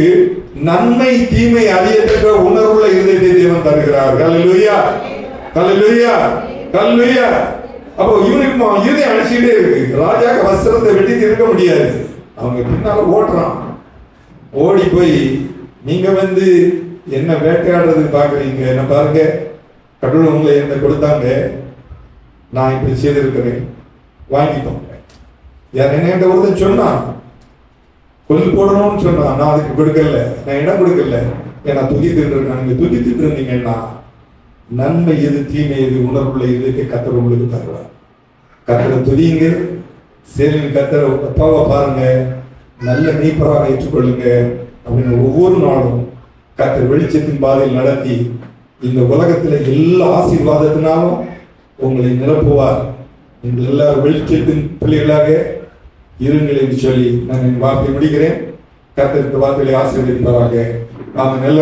நன்மை தீமை அறியத்தக்க உணர்வுள்ள இருதயத்தை தேவன் தருகிறார். ஹல்லேலூயா, ஹல்லேலூயா, ஹல்லேலூயா. அப்போ இவனுக்கு இருதயம் அழிச்சுட்டே இருக்கு. ராஜாக்கு வஸ்திரத்தை வெட்டிட்டு இருக்க முடியாது. அவங்க பின்னால ஓட்டுறான். ஓடி போய், நீங்க என்ன வேட்டையாடுறதுக்கு பாக்குறீங்க, என்ன பாருங்க, கடவுள் உங்களை என்ன கொடுத்தாங்க, நான் இப்படி செய்திருக்கிறேன், வாங்கிக்கோங்க. யார் என்ன ஒருத்தன் சொன்னான், கொல்லு போடணும்னு சொன்னான். நான் அதுக்கு கொடுக்கல, நான் இடம் கொடுக்கல. ஏன்னா துதித்துட்டு இருக்கான். நீங்க துதித்துட்டு இருந்தீங்கன்னா நன்மை எது தீமை எது உணர்வுள்ள எதுக்கு கர்த்தர் உங்களுக்கு தருவார். கர்த்தரை துதிங்க, சேலின் கர்த்தரை அப்பாவை பாருங்க, நல்ல நீப்பராக ஏற்றுக்கொள்ளுங்க அப்படின்னு ஒவ்வொரு நாளும் கர்த்தர் வெளிச்சத்தின் பாதையில் நடத்தி இந்த உலகத்துல எல்லா ஆசீர்வாதத்தினாலும் உங்களை நிரப்புவார். நீங்கள் எல்லாரும் வெளிச்சத்தின் பிள்ளைகளாக இருங்கள் என்று சொல்லி நான் என் வார்த்தை முடிக்கிறேன். கர்த்தர் இந்த வார்த்தைகளை ஆசீர்வதிப்பாராக. நாங்கள் நல்ல